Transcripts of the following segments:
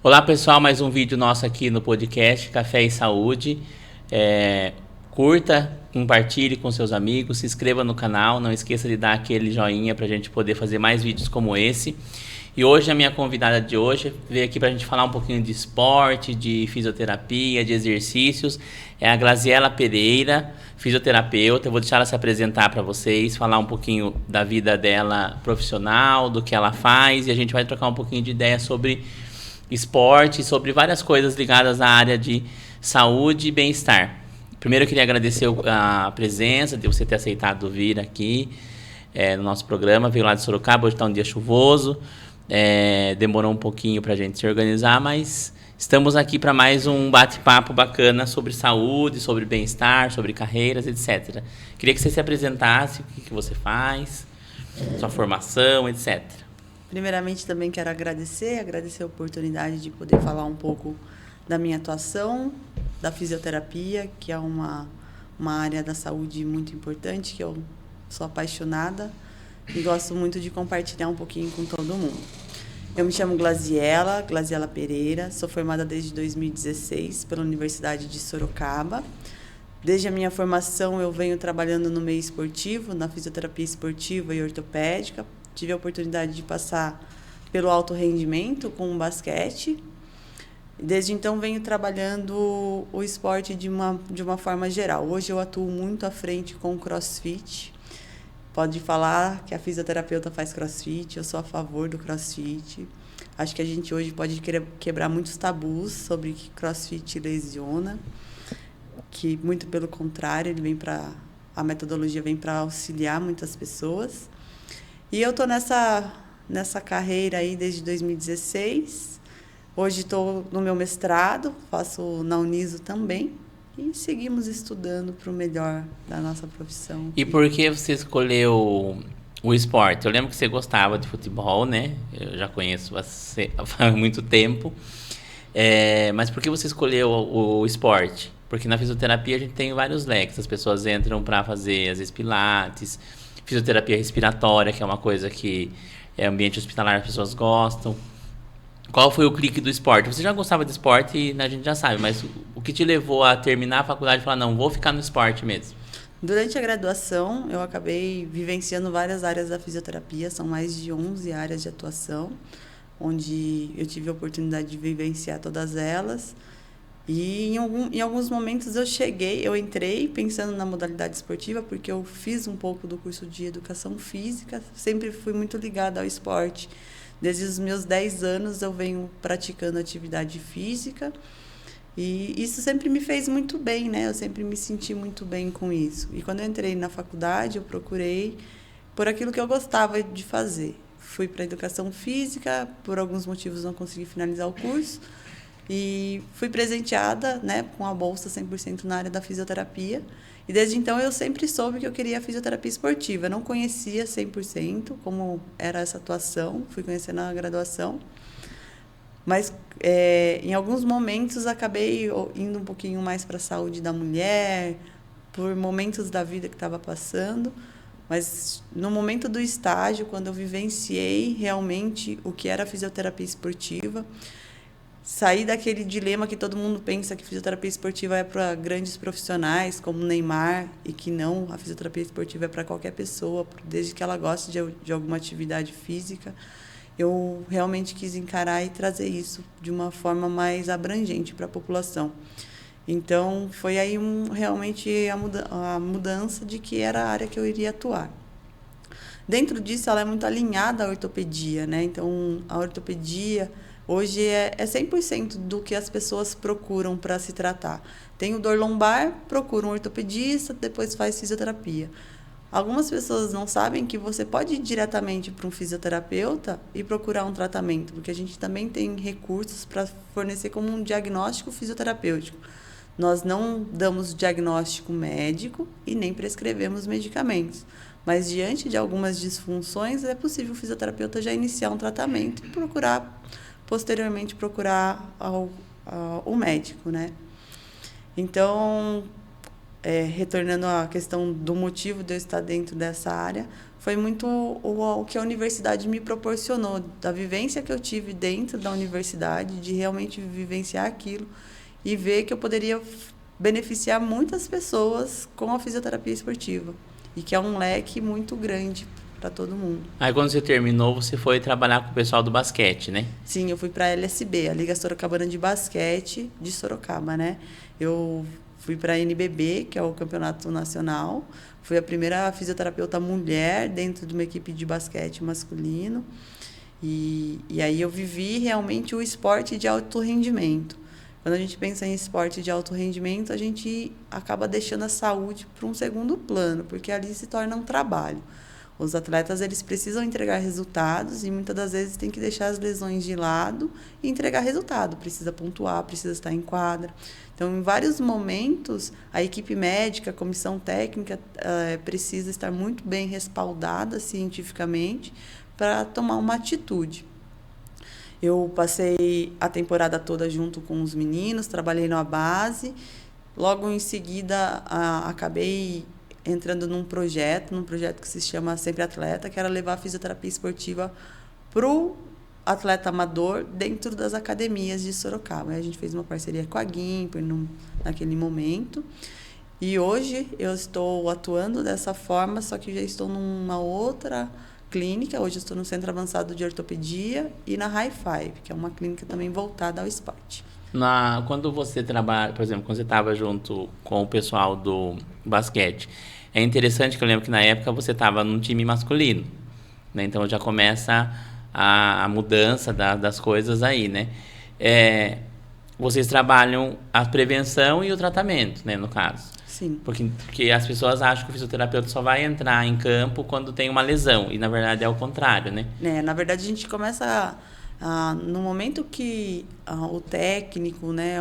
Olá pessoal, mais um vídeo nosso aqui no podcast Café e Saúde. Curta, compartilhe com seus amigos, se inscreva no canal, não esqueça de dar aquele joinha para a gente poder fazer mais vídeos como esse. E hoje a minha convidada de hoje veio aqui para a gente falar um pouquinho de esporte, de fisioterapia, de exercícios. É a Glaziela Pereira, fisioterapeuta. Eu vou deixar ela se apresentar para vocês, falar um pouquinho da vida dela profissional, do que ela faz, e a gente vai trocar um pouquinho de ideia sobre esporte, sobre várias coisas ligadas à área de saúde e bem-estar. Primeiro eu queria agradecer a presença, de você ter aceitado vir aqui no nosso programa. Veio lá de Sorocaba, hoje está um dia chuvoso, demorou um pouquinho para a gente se organizar, mas estamos aqui para mais um bate-papo bacana sobre saúde, sobre bem-estar, sobre carreiras, etc. Queria que você se apresentasse, o que você faz, sua formação, etc. Primeiramente, também quero agradecer a oportunidade de poder falar um pouco da minha atuação, da fisioterapia, que é uma área da saúde muito importante, que eu sou apaixonada e gosto muito de compartilhar um pouquinho com todo mundo. Eu me chamo Glaziela Pereira, sou formada desde 2016 pela Universidade de Sorocaba. Desde a minha formação, eu venho trabalhando no meio esportivo, na fisioterapia esportiva e ortopédica. Tive a oportunidade de passar pelo alto rendimento com o basquete. Desde então, venho trabalhando o esporte de uma forma geral. Hoje eu atuo muito à frente com o CrossFit. Pode falar que a fisioterapeuta faz CrossFit, eu sou a favor do CrossFit. Acho que a gente hoje pode quebrar muitos tabus sobre que CrossFit lesiona, que muito pelo contrário, a metodologia vem para auxiliar muitas pessoas. E eu estou nessa carreira aí desde 2016. Hoje estou no meu mestrado, faço na Uniso também. E seguimos estudando para o melhor da nossa profissão. E por que você escolheu o esporte? Eu lembro que você gostava de futebol, né? Eu já conheço você há muito tempo. Mas por que você escolheu o esporte? Porque na fisioterapia a gente tem vários leques. As pessoas entram para fazer, às vezes, pilates, fisioterapia respiratória, que é uma coisa que é ambiente hospitalar, as pessoas gostam. Qual foi o clique do esporte? Você já gostava de esporte e a gente já sabe, mas o que te levou a terminar a faculdade e falar, não, vou ficar no esporte mesmo? Durante a graduação, eu acabei vivenciando várias áreas da fisioterapia, são mais de 11 áreas de atuação, onde eu tive a oportunidade de vivenciar todas elas. E em alguns momentos eu entrei pensando na modalidade esportiva, porque eu fiz um pouco do curso de educação física, sempre fui muito ligada ao esporte. Desde os meus 10 anos eu venho praticando atividade física e isso sempre me fez muito bem, né? Eu sempre me senti muito bem com isso. E quando eu entrei na faculdade, eu procurei por aquilo que eu gostava de fazer. Fui para educação física, por alguns motivos não consegui finalizar o curso. E fui presenteada, né, com a bolsa 100% na área da fisioterapia. E desde então eu sempre soube que eu queria fisioterapia esportiva. Eu não conhecia 100% como era essa atuação, fui conhecer na graduação. Mas em alguns momentos acabei indo um pouquinho mais para a saúde da mulher, por momentos da vida que estava passando. Mas no momento do estágio, quando eu vivenciei realmente o que era a fisioterapia esportiva, sair daquele dilema que todo mundo pensa que fisioterapia esportiva é para grandes profissionais, como Neymar, e que não, a fisioterapia esportiva é para qualquer pessoa, desde que ela goste de alguma atividade física. Eu realmente quis encarar e trazer isso de uma forma mais abrangente para a população. Então, foi aí realmente a mudança de que era a área que eu iria atuar. Dentro disso, ela é muito alinhada à ortopedia, né? Então, a ortopedia hoje é 100% do que as pessoas procuram para se tratar. Tem o dor lombar, procura um ortopedista, depois faz fisioterapia. Algumas pessoas não sabem que você pode ir diretamente para um fisioterapeuta e procurar um tratamento, porque a gente também tem recursos para fornecer como um diagnóstico fisioterapêutico. Nós não damos diagnóstico médico e nem prescrevemos medicamentos. Mas, diante de algumas disfunções, é possível o fisioterapeuta já iniciar um tratamento e posteriormente procurar o médico, né? Então, retornando à questão do motivo de eu estar dentro dessa área, foi muito o que a universidade me proporcionou, da vivência que eu tive dentro da universidade, de realmente vivenciar aquilo e ver que eu poderia beneficiar muitas pessoas com a fisioterapia esportiva. E que é um leque muito grande para todo mundo. Aí quando você terminou, você foi trabalhar com o pessoal do basquete, né? Sim, eu fui para a LSB, a Liga Sorocabana de Basquete de Sorocaba, né? Eu fui para a NBB, que é o Campeonato Nacional. Fui a primeira fisioterapeuta mulher dentro de uma equipe de basquete masculino. E aí eu vivi realmente o esporte de alto rendimento. Quando a gente pensa em esporte de alto rendimento, a gente acaba deixando a saúde para um segundo plano, porque ali se torna um trabalho. Os atletas, eles precisam entregar resultados e muitas das vezes tem que deixar as lesões de lado e entregar resultado. Precisa pontuar, precisa estar em quadra. Então, em vários momentos, a equipe médica, a comissão técnica precisa estar muito bem respaldada cientificamente para tomar uma atitude. Eu passei a temporada toda junto com os meninos, trabalhei na base. Logo em seguida, acabei entrando num projeto que se chama Sempre Atleta, que era levar a fisioterapia esportiva para o atleta amador dentro das academias de Sorocaba. A gente fez uma parceria com a Gimper naquele momento. E hoje eu estou atuando dessa forma, só que já estou numa outra clínica. Hoje eu estou no Centro Avançado de Ortopedia e na High Five, que é uma clínica também voltada ao esporte. Quando você trabalha, por exemplo, quando você estava junto com o pessoal do basquete, é interessante que eu lembro que na época você estava num time masculino, né? Então já começa a mudança das coisas aí, né? Vocês trabalham a prevenção e o tratamento, né, no caso. Sim. Porque as pessoas acham que o fisioterapeuta só vai entrar em campo quando tem uma lesão, e na verdade é o contrário, né? Na verdade, a gente começa no momento que o técnico, né,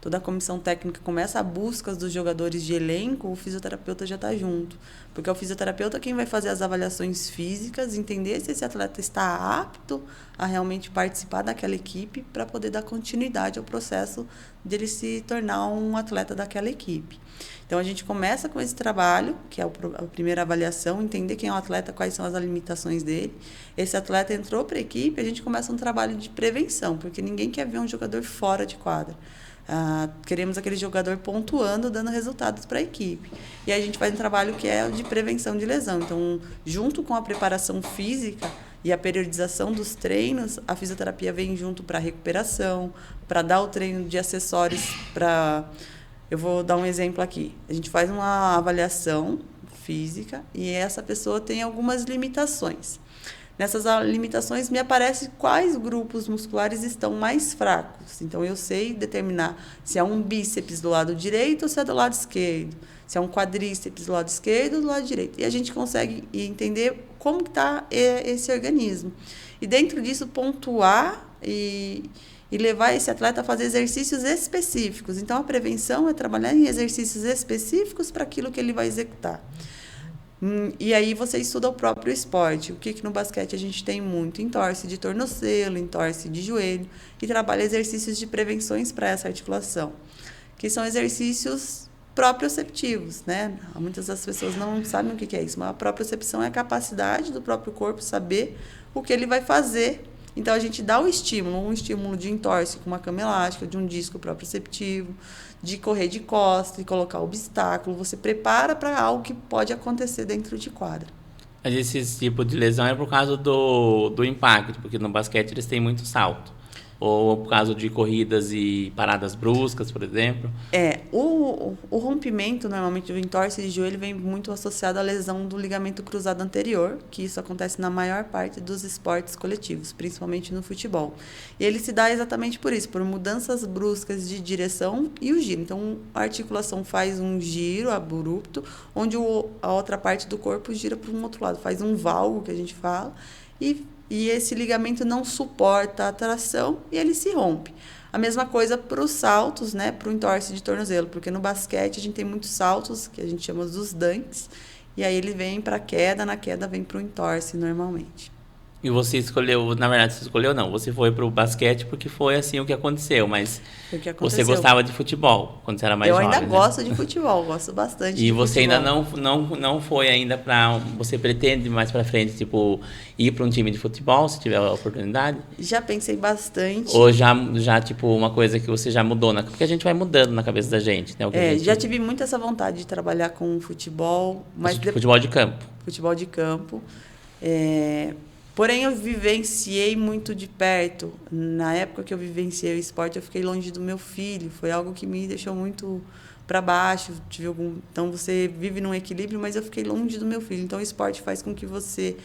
toda a comissão técnica começa a busca dos jogadores de elenco, o fisioterapeuta já está junto. Porque é o fisioterapeuta quem vai fazer as avaliações físicas, entender se esse atleta está apto a realmente participar daquela equipe para poder dar continuidade ao processo dele se tornar um atleta daquela equipe. Então, a gente começa com esse trabalho, que é a primeira avaliação, entender quem é o atleta, quais são as limitações dele. Esse atleta entrou para a equipe, a gente começa um trabalho de prevenção, porque ninguém quer ver um jogador fora de quadra. Queremos aquele jogador pontuando, dando resultados para a equipe. E aí a gente faz um trabalho que é de prevenção de lesão. Então, junto com a preparação física e a periodização dos treinos, a fisioterapia vem junto para a recuperação, para dar o treino de acessórios para... Eu vou dar um exemplo aqui. A gente faz uma avaliação física e essa pessoa tem algumas limitações. Nessas limitações me aparece quais grupos musculares estão mais fracos. Então, eu sei determinar se é um bíceps do lado direito ou se é do lado esquerdo. Se é um quadríceps do lado esquerdo ou do lado direito. E a gente consegue entender como está esse organismo. E dentro disso, pontuar e levar esse atleta a fazer exercícios específicos. Então, a prevenção é trabalhar em exercícios específicos para aquilo que ele vai executar. E aí você estuda o próprio esporte. O que no basquete a gente tem muito? Entorse de tornozelo, entorse de joelho, e trabalha exercícios de prevenções para essa articulação, que são exercícios proprioceptivos, né? Muitas das pessoas não sabem o que é isso, mas a propriocepção é a capacidade do próprio corpo saber o que ele vai fazer. Então, a gente dá um estímulo de entorse com uma cama elástica, de um disco proprioceptivo, de correr de costas, de colocar obstáculo. Você prepara para algo que pode acontecer dentro de quadra. Mas esse tipo de lesão é por causa do impacto, porque no basquete eles têm muito salto. Ou por causa de corridas e paradas bruscas, por exemplo? O rompimento, normalmente, do entorse de joelho vem muito associado à lesão do ligamento cruzado anterior, que isso acontece na maior parte dos esportes coletivos, principalmente no futebol. E ele se dá exatamente por isso, por mudanças bruscas de direção e o giro. Então, a articulação faz um giro abrupto, onde a outra parte do corpo gira para um outro lado, faz um valgo, que a gente fala, e esse ligamento não suporta a tração e ele se rompe. A mesma coisa para os saltos, né, para o entorse de tornozelo, porque no basquete a gente tem muitos saltos, que a gente chama dos dunks, e aí ele vem para a queda, na queda vem para o entorse normalmente. E você escolheu, na verdade, você escolheu não, você foi pro basquete porque foi assim o que aconteceu, mas Foi o que você aconteceu. gostava de futebol quando você era mais Eu jovem, ainda né? gosto de futebol, gosto bastante E de você futebol. ainda não foi ainda para, você pretende mais para frente, tipo, ir para um time de futebol, se tiver a oportunidade? Já pensei bastante. Ou já tipo, uma coisa que você já mudou, porque a gente vai mudando na cabeça da gente, né? O que a gente, Já tive muito essa vontade de trabalhar com futebol, mas futebol de campo. futebol de campo. Porém, eu vivenciei muito de perto. Na época que eu vivenciei o esporte, eu fiquei longe do meu filho. Foi algo que me deixou muito para baixo. Então, você vive num equilíbrio, mas eu fiquei longe do meu filho. Então, o esporte faz com que você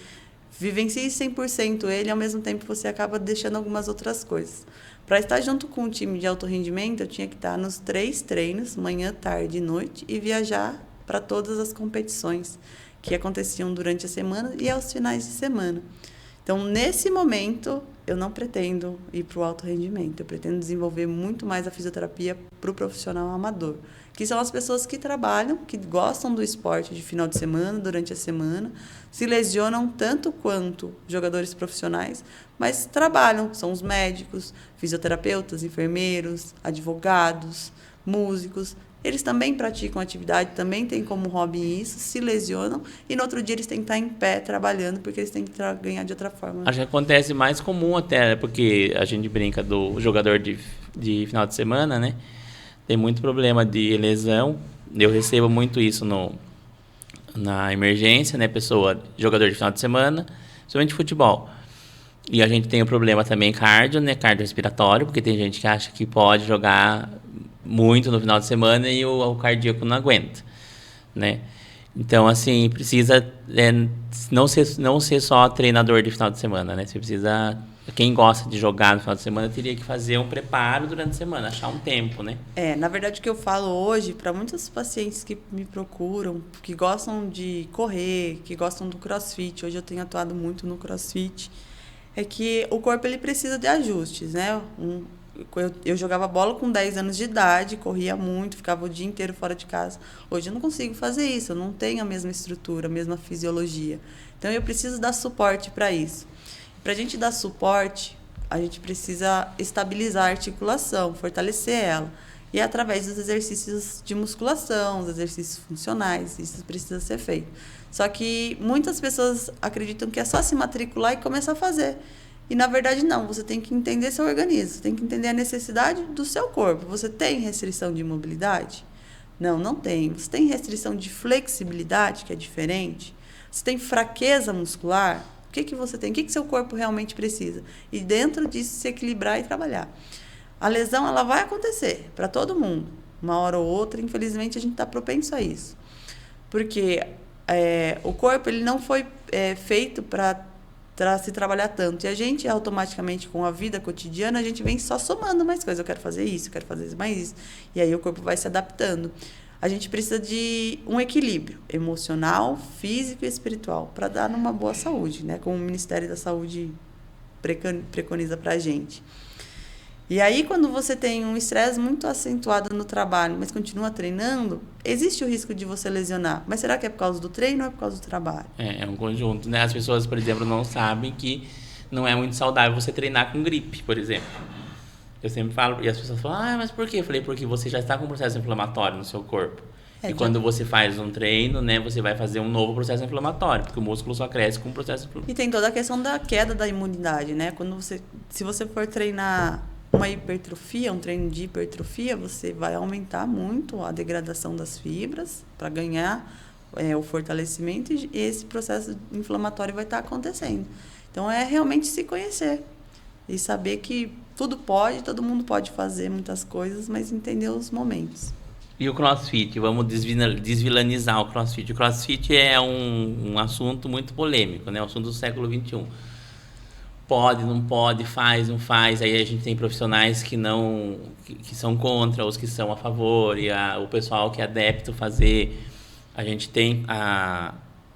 vivencie 100% ele, e ao mesmo tempo você acaba deixando algumas outras coisas. Para estar junto com o time de alto rendimento, eu tinha que estar nos 3 treinos, manhã, tarde e noite, e viajar para todas as competições que aconteciam durante a semana e aos finais de semana. Então, nesse momento, eu não pretendo ir para o alto rendimento. Eu pretendo desenvolver muito mais a fisioterapia para o profissional amador, que são as pessoas que trabalham, que gostam do esporte de final de semana, durante a semana, se lesionam tanto quanto jogadores profissionais, mas trabalham, são os médicos, fisioterapeutas, enfermeiros, advogados, músicos. Eles também praticam atividade, também têm como hobby isso, se lesionam e no outro dia eles têm que estar em pé trabalhando porque eles têm que ganhar de outra forma. Acho que acontece mais comum até, porque a gente brinca do jogador de final de semana, né? Tem muito problema de lesão. Eu recebo muito isso na emergência, né? Jogador de final de semana, principalmente futebol. E a gente tem o problema também cardio, né? Cardiorrespiratório, porque tem gente que acha que pode jogar muito no final de semana e o cardíaco não aguenta, né? Então, assim, precisa não ser só treinador de final de semana, né? Você precisa... Quem gosta de jogar no final de semana teria que fazer um preparo durante a semana, achar um tempo, né? Na verdade, o que eu falo hoje para muitos pacientes que me procuram, que gostam de correr, que gostam do crossfit, hoje eu tenho atuado muito no crossfit, é que o corpo ele precisa de ajustes, né? Eu jogava bola com 10 anos de idade, corria muito, ficava o dia inteiro fora de casa. Hoje eu não consigo fazer isso, eu não tenho a mesma estrutura, a mesma fisiologia. Então eu preciso dar suporte para isso. Para a gente dar suporte, a gente precisa estabilizar a articulação, fortalecer ela. E é através dos exercícios de musculação, os exercícios funcionais, isso precisa ser feito. Só que muitas pessoas acreditam que é só se matricular e começar a fazer. E, na verdade, não. Você tem que entender seu organismo. Você tem que entender a necessidade do seu corpo. Você tem restrição de mobilidade? Não, não tem. Você tem restrição de flexibilidade, que é diferente? Você tem fraqueza muscular? O que você tem? O que seu corpo realmente precisa? E, dentro disso, se equilibrar e trabalhar. A lesão, ela vai acontecer para todo mundo. Uma hora ou outra, infelizmente, a gente está propenso a isso. Porque o corpo ele não foi feito para se trabalhar tanto. E a gente, automaticamente, com a vida cotidiana, a gente vem só somando mais coisas. Eu quero fazer isso, eu quero fazer mais isso. E aí o corpo vai se adaptando. A gente precisa de um equilíbrio emocional, físico e espiritual para dar numa boa saúde, né? Como o Ministério da Saúde preconiza para a gente. E aí, quando você tem um estresse muito acentuado no trabalho, mas continua treinando, existe o risco de você lesionar. Mas será que é por causa do treino ou é por causa do trabalho? É um conjunto, né? As pessoas, por exemplo, não sabem que não é muito saudável você treinar com gripe, por exemplo. Eu sempre falo, e as pessoas falam, mas por quê? Eu falei, porque você já está com um processo inflamatório no seu corpo. E quando você faz um treino, né, você vai fazer um novo processo inflamatório, porque o músculo só cresce com um processo inflamatório. E tem toda a questão da queda da imunidade, né? Se você for treinar uma hipertrofia, um treino de hipertrofia, você vai aumentar muito a degradação das fibras para ganhar o fortalecimento e esse processo inflamatório vai estar acontecendo. Então, é realmente se conhecer e saber que tudo pode, todo mundo pode fazer muitas coisas, mas entender os momentos. E o CrossFit? Vamos desvilanizar o CrossFit. O CrossFit é um assunto muito polêmico, né? Um assunto do século XXI. Pode, não pode, faz, não faz. Aí a gente tem profissionais que são contra, os que são a favor, e o pessoal que é adepto fazer. A gente tem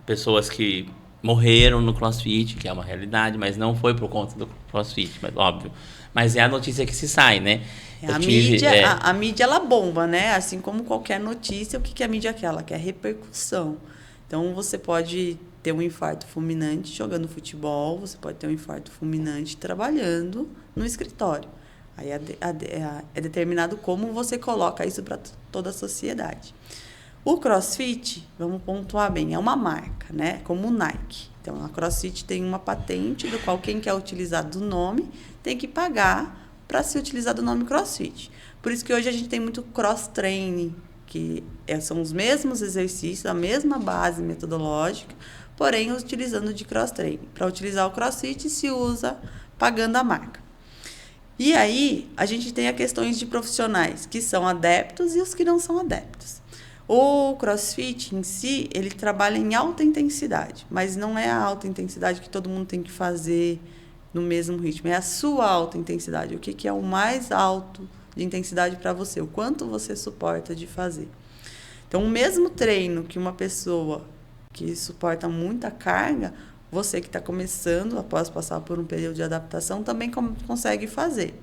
pessoas que morreram no CrossFit, que é uma realidade, mas não foi por conta do CrossFit, mas óbvio. Mas é a notícia que se sai, né? A mídia, ela bomba, né? Assim como qualquer notícia, o que a mídia quer? Ela quer repercussão. Então, você pode ter um infarto fulminante jogando futebol, você pode ter um infarto fulminante trabalhando no escritório. Aí é determinado como você coloca isso para toda a sociedade. O CrossFit, vamos pontuar bem, é uma marca, né? Como o Nike. Então, a CrossFit tem uma patente do qual quem quer utilizar do nome tem que pagar para se utilizar do nome CrossFit. Por isso que hoje a gente tem muito cross-training, que são os mesmos exercícios, a mesma base metodológica, porém utilizando de cross-training. Para utilizar o CrossFit se usa pagando a marca. E aí, a gente tem as questões de profissionais que são adeptos e os que não são adeptos. O CrossFit em si, ele trabalha em alta intensidade, mas não é a alta intensidade que todo mundo tem que fazer no mesmo ritmo, é a sua alta intensidade. O que é o mais alto de intensidade para você, o quanto você suporta de fazer. Então, o mesmo treino que uma pessoa que suporta muita carga, você que está começando, após passar por um período de adaptação, também consegue fazer.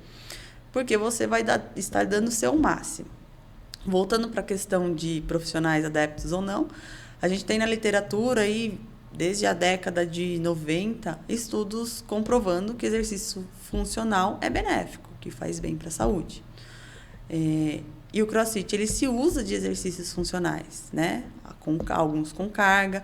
Porque você vai estar dando o seu máximo. Voltando para a questão de profissionais adeptos ou não, a gente tem na literatura aí, desde a década de 90, estudos comprovando que exercício funcional é benéfico, que faz bem para a saúde. E o CrossFit, ele se usa de exercícios funcionais, né? Alguns com carga.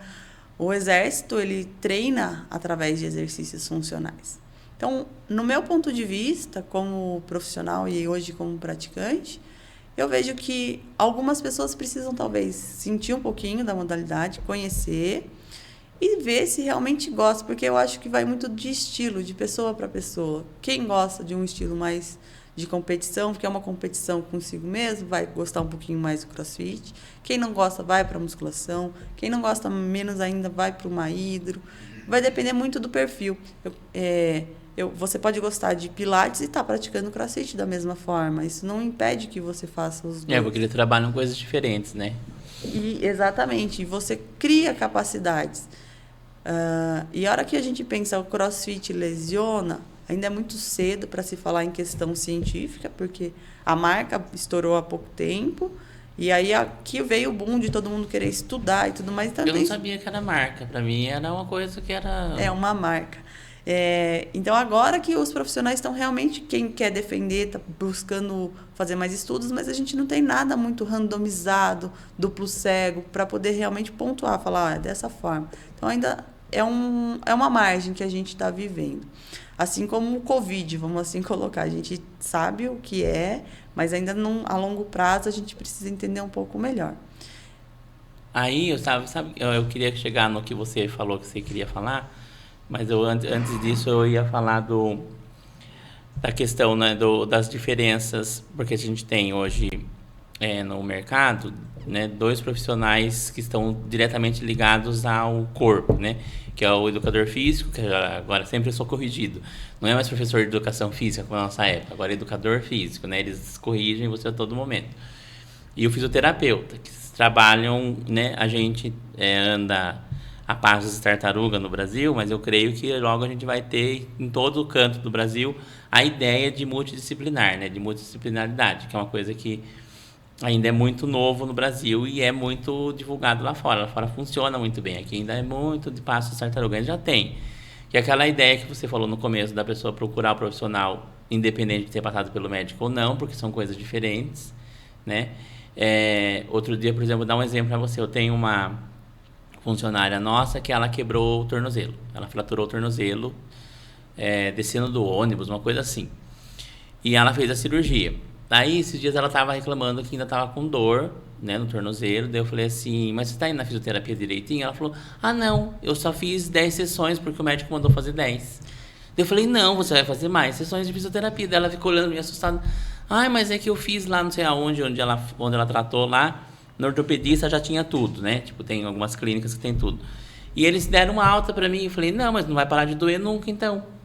O exército, ele treina através de exercícios funcionais. Então, no meu ponto de vista, como profissional e hoje como praticante, eu vejo que algumas pessoas precisam, talvez, sentir um pouquinho da modalidade, conhecer e ver se realmente gosta, porque eu acho que vai muito de estilo, de pessoa para pessoa. Quem gosta de um estilo mais de competição, porque é uma competição consigo mesmo, vai gostar um pouquinho mais do CrossFit. Quem não gosta, vai para a musculação. Quem não gosta menos ainda, vai para uma hidro. Vai depender muito do perfil. Você pode gostar de pilates e estar praticando CrossFit da mesma forma. Isso não impede que você faça os dois. Porque eles trabalham coisas diferentes, né? Exatamente. E você cria capacidades. E a hora que a gente pensa o CrossFit lesiona, ainda é muito cedo para se falar em questão científica, porque a marca estourou há pouco tempo, e aí aqui veio o boom de todo mundo querer estudar e tudo mais. Também. Eu não sabia que era marca, para mim era uma coisa que era... É uma marca. Então, agora que os profissionais estão realmente, quem quer defender, está buscando fazer mais estudos, mas a gente não tem nada muito randomizado, duplo cego, para poder realmente pontuar, falar, é dessa forma. Então, ainda é uma margem que a gente está vivendo. Assim como o Covid, vamos assim colocar. A gente sabe o que é, mas ainda não, a longo prazo a gente precisa entender um pouco melhor. Aí, eu queria chegar no que você falou que você queria falar, mas antes disso eu ia falar da questão, né, das diferenças, porque a gente tem hoje no mercado, né, 2 profissionais que estão diretamente ligados ao corpo, né, que é o educador físico, que agora sempre eu sou corrigido, não é mais professor de educação física como na nossa época, agora é educador físico, né, eles corrigem você a todo momento. E o fisioterapeuta, que trabalham, né, a gente anda a passos de tartaruga no Brasil, mas eu creio que logo a gente vai ter em todo o canto do Brasil a ideia de multidisciplinar, né, de multidisciplinaridade, que é uma coisa que ainda é muito novo no Brasil e é muito divulgado lá fora. Lá fora funciona muito bem. Aqui ainda é muito de passos de tartaruga. A gente já tem. Que é aquela ideia que você falou no começo da pessoa procurar o profissional independente de ter passado pelo médico ou não, porque são coisas diferentes, né? Outro dia, por exemplo, vou dar um exemplo para você. Eu tenho uma funcionária nossa que ela quebrou o tornozelo. Ela fraturou o tornozelo descendo do ônibus, uma coisa assim. E ela fez a cirurgia. Aí, esses dias ela estava reclamando que ainda estava com dor, né, no tornozelo. Daí eu falei assim, mas você está indo na fisioterapia direitinho? Ela falou, não, eu só fiz 10 sessões porque o médico mandou fazer 10. Daí eu falei, não, você vai fazer mais sessões de fisioterapia. Daí ela ficou olhando meio assustada. Mas é que eu fiz lá, não sei aonde, onde ela tratou lá, no ortopedista já tinha tudo, né? Tipo, tem algumas clínicas que tem tudo. E eles deram uma alta para mim. Eu falei, não, mas não vai parar de doer nunca, então.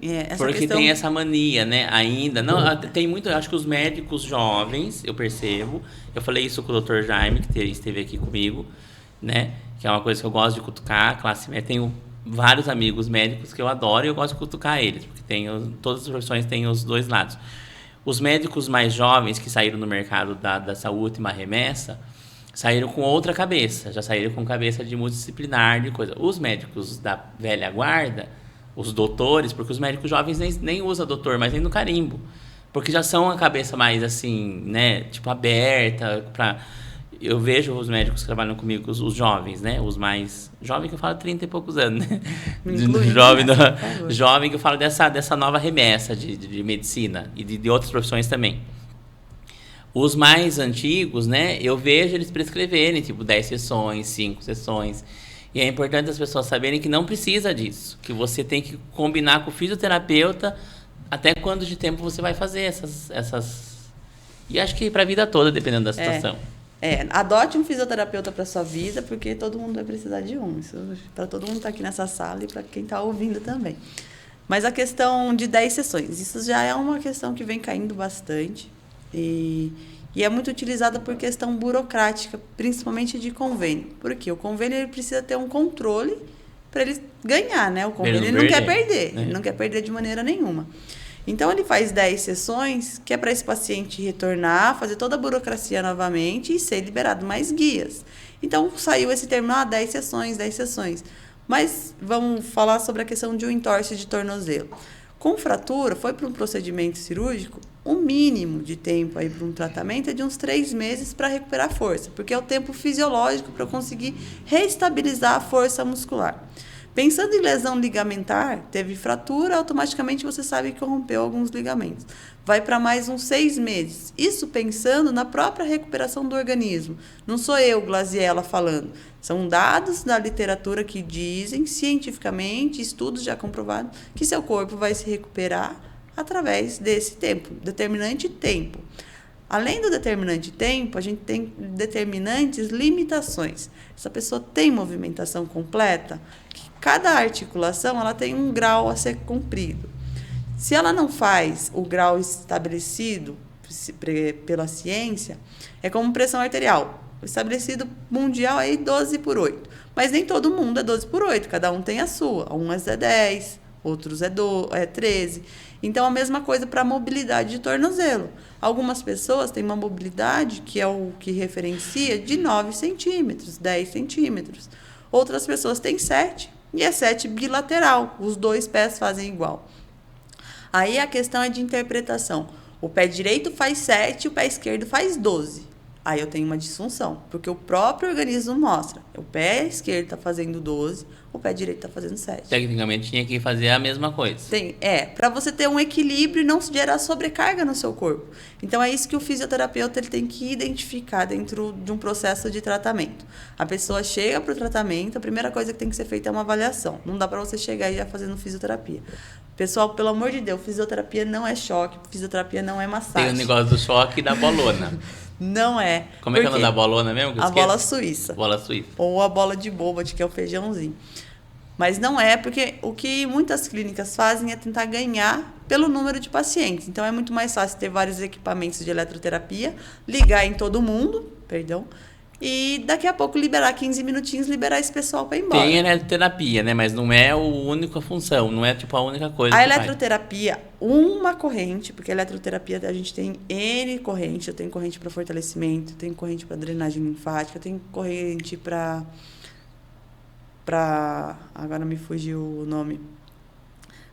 Essa porque questão... tem essa mania, né, ainda. Não, tem muito, eu acho que os médicos jovens, eu percebo, eu falei isso com o Dr. Jaime, que esteve aqui comigo, né, que é uma coisa que eu gosto de cutucar, classe médica. Tenho vários amigos médicos que eu adoro e eu gosto de cutucar eles, porque todas as profissões têm os dois lados. Os médicos mais jovens que saíram no mercado da saúde, uma remessa, saíram com outra cabeça, já saíram com cabeça de multidisciplinar, de coisa. Os médicos da velha guarda, os doutores, porque os médicos jovens nem usam doutor, mas nem no carimbo, porque já são a cabeça mais assim, né, tipo aberta para... Eu vejo os médicos que trabalham comigo, os jovens, né, os mais jovens, que eu falo 30 e poucos anos, né, jovem que eu falo dessa nova remessa de medicina e de outras profissões também. Os mais antigos, né, eu vejo eles prescreverem, tipo, 10 sessões, 5 sessões. E é importante as pessoas saberem que não precisa disso, que você tem que combinar com o fisioterapeuta até quanto de tempo você vai fazer essas... E acho que para a vida toda, dependendo da situação. Adote um fisioterapeuta para sua vida, porque todo mundo vai precisar de um. Isso para todo mundo que está aqui nessa sala e para quem está ouvindo também. Mas a questão de 10 sessões, isso já é uma questão que vem caindo bastante. E é muito utilizada por questão burocrática, principalmente de convênio. Porque o convênio ele precisa ter um controle para ele ganhar, né? O convênio ele não quer perder, ele não quer perder de maneira nenhuma. Então, ele faz 10 sessões, que é para esse paciente retornar, fazer toda a burocracia novamente e ser liberado mais guias. Então, saiu esse termo, 10 sessões, 10 sessões. Mas vamos falar sobre a questão de um entorse de tornozelo. Com fratura, foi para um procedimento cirúrgico, o mínimo de tempo aí para um tratamento é de uns 3 meses para recuperar a força, porque é o tempo fisiológico para eu conseguir reestabilizar a força muscular. Pensando em lesão ligamentar, teve fratura, automaticamente você sabe que rompeu alguns ligamentos. Vai para mais uns 6 meses. Isso pensando na própria recuperação do organismo. Não sou eu, Glaziella, falando. São dados da literatura que dizem, cientificamente, estudos já comprovados, que seu corpo vai se recuperar através desse tempo, determinante tempo. Além do determinante tempo, a gente tem determinantes limitações. Essa pessoa tem movimentação completa, cada articulação ela tem um grau a ser cumprido. Se ela não faz o grau estabelecido pela ciência, é como pressão arterial. O estabelecido mundial é 12/8. Mas nem todo mundo é 12/8, cada um tem a sua. Uns é 10, outros é 13. Então, a mesma coisa para a mobilidade de tornozelo. Algumas pessoas têm uma mobilidade, que é o que referencia, de 9 centímetros, 10 centímetros. Outras pessoas têm 7, e é 7 bilateral. Os 2 pés fazem igual. Aí a questão é de interpretação. O pé direito faz 7, o pé esquerdo faz 12. Aí eu tenho uma disfunção, porque o próprio organismo mostra. O pé esquerdo está fazendo 12, o pé direito está fazendo 7. Tecnicamente tinha que fazer a mesma coisa. Para você ter um equilíbrio e não gerar sobrecarga no seu corpo. Então é isso que o fisioterapeuta ele tem que identificar dentro de um processo de tratamento. A pessoa chega para o tratamento, a primeira coisa que tem que ser feita é uma avaliação. Não dá para você chegar e já fazendo fisioterapia. Pessoal, pelo amor de Deus, fisioterapia não é choque, fisioterapia não é massagem. Tem o negócio do choque e da bolona. Não é. Como é que é o nome da bolona mesmo? A bola suíça. Bola suíça. Ou a bola de Bobot, que é o feijãozinho. Mas não é, porque o que muitas clínicas fazem é tentar ganhar pelo número de pacientes. Então, é muito mais fácil ter vários equipamentos de eletroterapia, ligar em todo mundo, e daqui a pouco liberar 15 minutinhos, liberar esse pessoal para ir embora. Tem eletroterapia, né? Mas não é a única função, não é tipo a única coisa. A eletroterapia, uma corrente, porque a eletroterapia a gente tem N corrente. Eu tenho corrente para fortalecimento, tenho corrente para drenagem linfática, tenho corrente para agora me fugiu o nome,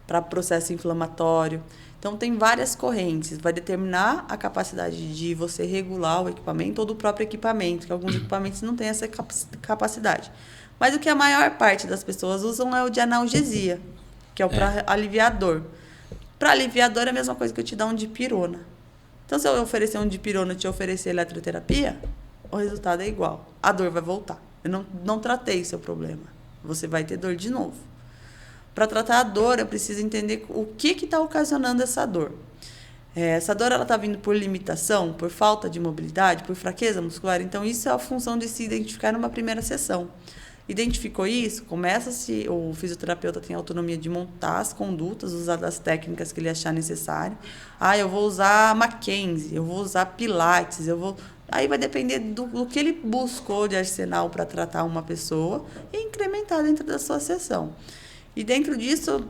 para processo inflamatório. Então, tem várias correntes. Vai determinar a capacidade de você regular o equipamento ou do próprio equipamento, que alguns equipamentos não têm essa capacidade. Mas o que a maior parte das pessoas usam é o de analgesia, que é o para aliviar a dor. Para aliviar a dor é a mesma coisa que eu te dar um dipirona. Então, se eu oferecer um dipirona e te oferecer eletroterapia, o resultado é igual. A dor vai voltar. Eu não tratei o seu problema. Você vai ter dor de novo. Para tratar a dor, eu preciso entender o que está ocasionando essa dor. Essa dor está vindo por limitação, por falta de mobilidade, por fraqueza muscular. Então, isso é a função de se identificar numa primeira sessão. Identificou isso? Começa-se, o fisioterapeuta tem a autonomia de montar as condutas, usar as técnicas que ele achar necessário. Eu vou usar Mackenzie, eu vou usar Pilates, Aí vai depender do que ele buscou de arsenal para tratar uma pessoa e incrementar dentro da sua sessão. E dentro disso,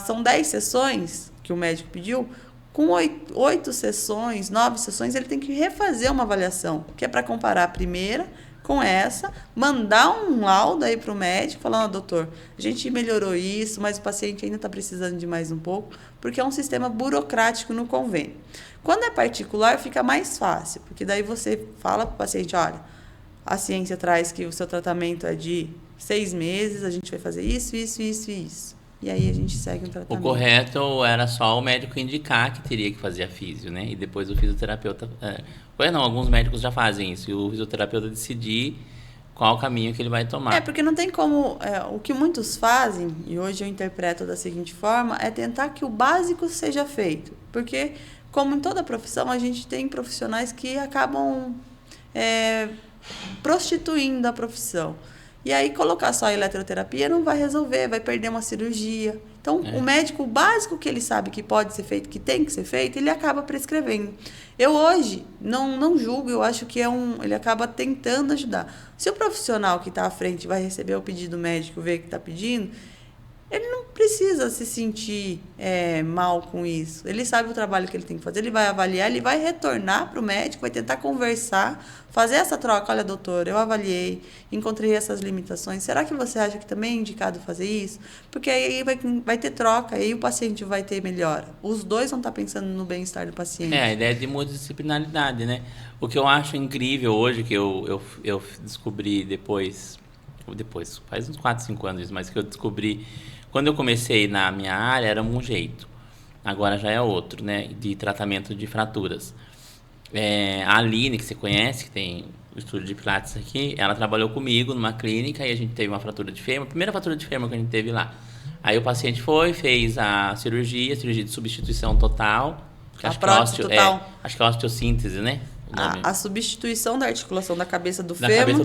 são 10 sessões que o médico pediu. Com 8 sessões, 9 sessões, ele tem que refazer uma avaliação, que é para comparar a primeira com essa, mandar um laudo aí para o médico, falando, doutor, a gente melhorou isso, mas o paciente ainda está precisando de mais um pouco, porque é um sistema burocrático no convênio. Quando é particular, fica mais fácil, porque daí você fala para o paciente, olha, a ciência traz que o seu tratamento é de 6 meses, a gente vai fazer isso, isso, isso e isso. E aí a gente segue o tratamento. O correto era só o médico indicar que teria que fazer a físio, né? E depois o fisioterapeuta... Não, alguns médicos já fazem isso. E o fisioterapeuta decidir qual o caminho que ele vai tomar. Porque não tem como... o que muitos fazem, e hoje eu interpreto da seguinte forma, é tentar que o básico seja feito. Porque, como em toda profissão, a gente tem profissionais que acabam prostituindo a profissão. E aí, colocar só a eletroterapia não vai resolver, vai perder uma cirurgia. Então, o médico, o básico que ele sabe que pode ser feito, que tem que ser feito, ele acaba prescrevendo. Eu hoje não julgo, eu acho que ele acaba tentando ajudar. Se o profissional que está à frente vai receber o pedido médico, ver que está pedindo, ele não precisa se sentir mal com isso. Ele sabe o trabalho que ele tem que fazer, ele vai avaliar, ele vai retornar para o médico, vai tentar conversar, fazer essa troca. Olha, doutor, eu avaliei, encontrei essas limitações. Será que você acha que também é indicado fazer isso? Porque aí vai ter troca, aí o paciente vai ter melhora. Os dois vão estar pensando no bem-estar do paciente. A ideia de multidisciplinaridade, né? O que eu acho incrível hoje, que eu descobri depois, faz uns 4, 5 anos, mas que eu descobri... Quando eu comecei na minha área, era um jeito. Agora já é outro, né? De tratamento de fraturas. A Aline, que você conhece, que tem o estúdio de Pilates aqui, ela trabalhou comigo numa clínica e a gente teve uma fratura de fêmur. A primeira fratura de fêmur que a gente teve lá. Aí o paciente fez a cirurgia de substituição total. Acho que é osteossíntese, né? A substituição da articulação da cabeça do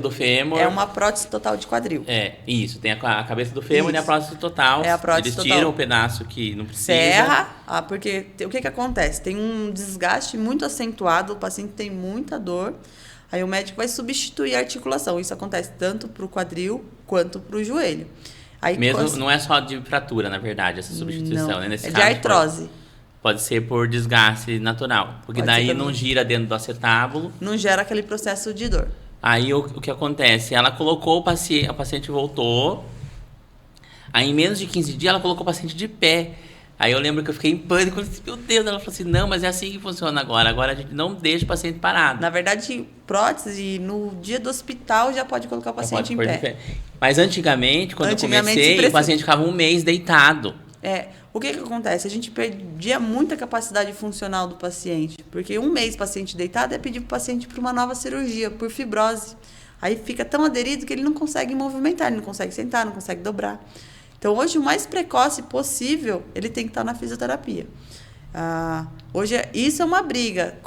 fêmur é uma prótese total de quadril. Isso. Tem a cabeça do fêmur e a prótese total. É a prótese Eles total. tiram o pedaço que não precisa. Serra, porque o que acontece? Tem um desgaste muito acentuado, o paciente tem muita dor, aí o médico vai substituir a articulação. Isso acontece tanto para o quadril quanto para o joelho. Aí, não é só de fratura, na verdade, essa substituição. Não, né? Nesse de artrose. Pode ser por desgaste natural, porque daí não gira dentro do acetábulo. Não gera aquele processo de dor. Aí o que acontece? Ela colocou o paciente voltou, aí em menos de 15 dias ela colocou o paciente de pé. Aí eu lembro que eu fiquei em pânico, eu disse, meu Deus, ela falou assim, não, mas é assim que funciona agora a gente não deixa o paciente parado. Na verdade, prótese, no dia do hospital já pode colocar o paciente em pé. Mas antigamente, quando eu comecei, o paciente ficava um mês deitado. O que acontece? A gente perdia muita capacidade funcional do paciente, porque um mês paciente deitado é pedir para o paciente para uma nova cirurgia, por fibrose. Aí fica tão aderido que ele não consegue movimentar, ele não consegue sentar, não consegue dobrar. Então, hoje, o mais precoce possível, ele tem que estar na fisioterapia. Hoje, isso é uma briga.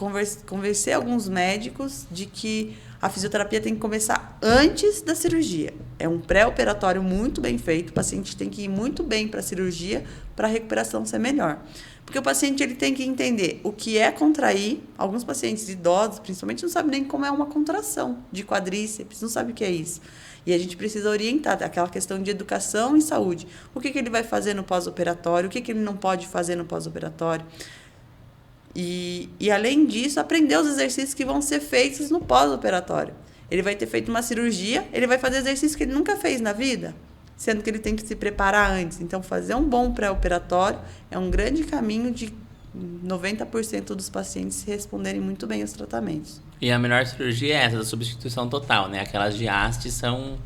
Convencer alguns médicos de que a fisioterapia tem que começar antes da cirurgia. É um pré-operatório muito bem feito. O paciente tem que ir muito bem para a cirurgia para a recuperação ser melhor. Porque o paciente ele tem que entender o que é contrair. Alguns pacientes idosos, principalmente, não sabem nem como é uma contração de quadríceps, não sabem o que é isso. E a gente precisa orientar aquela questão de educação e saúde. O que ele vai fazer no pós-operatório, o que ele não pode fazer no pós-operatório. E, além disso, aprender os exercícios que vão ser feitos no pós-operatório. Ele vai ter feito uma cirurgia, ele vai fazer exercícios que ele nunca fez na vida, sendo que ele tem que se preparar antes. Então, fazer um bom pré-operatório é um grande caminho de 90% dos pacientes responderem muito bem aos tratamentos. E a melhor cirurgia é essa, da substituição total, né? Aquelas de haste são...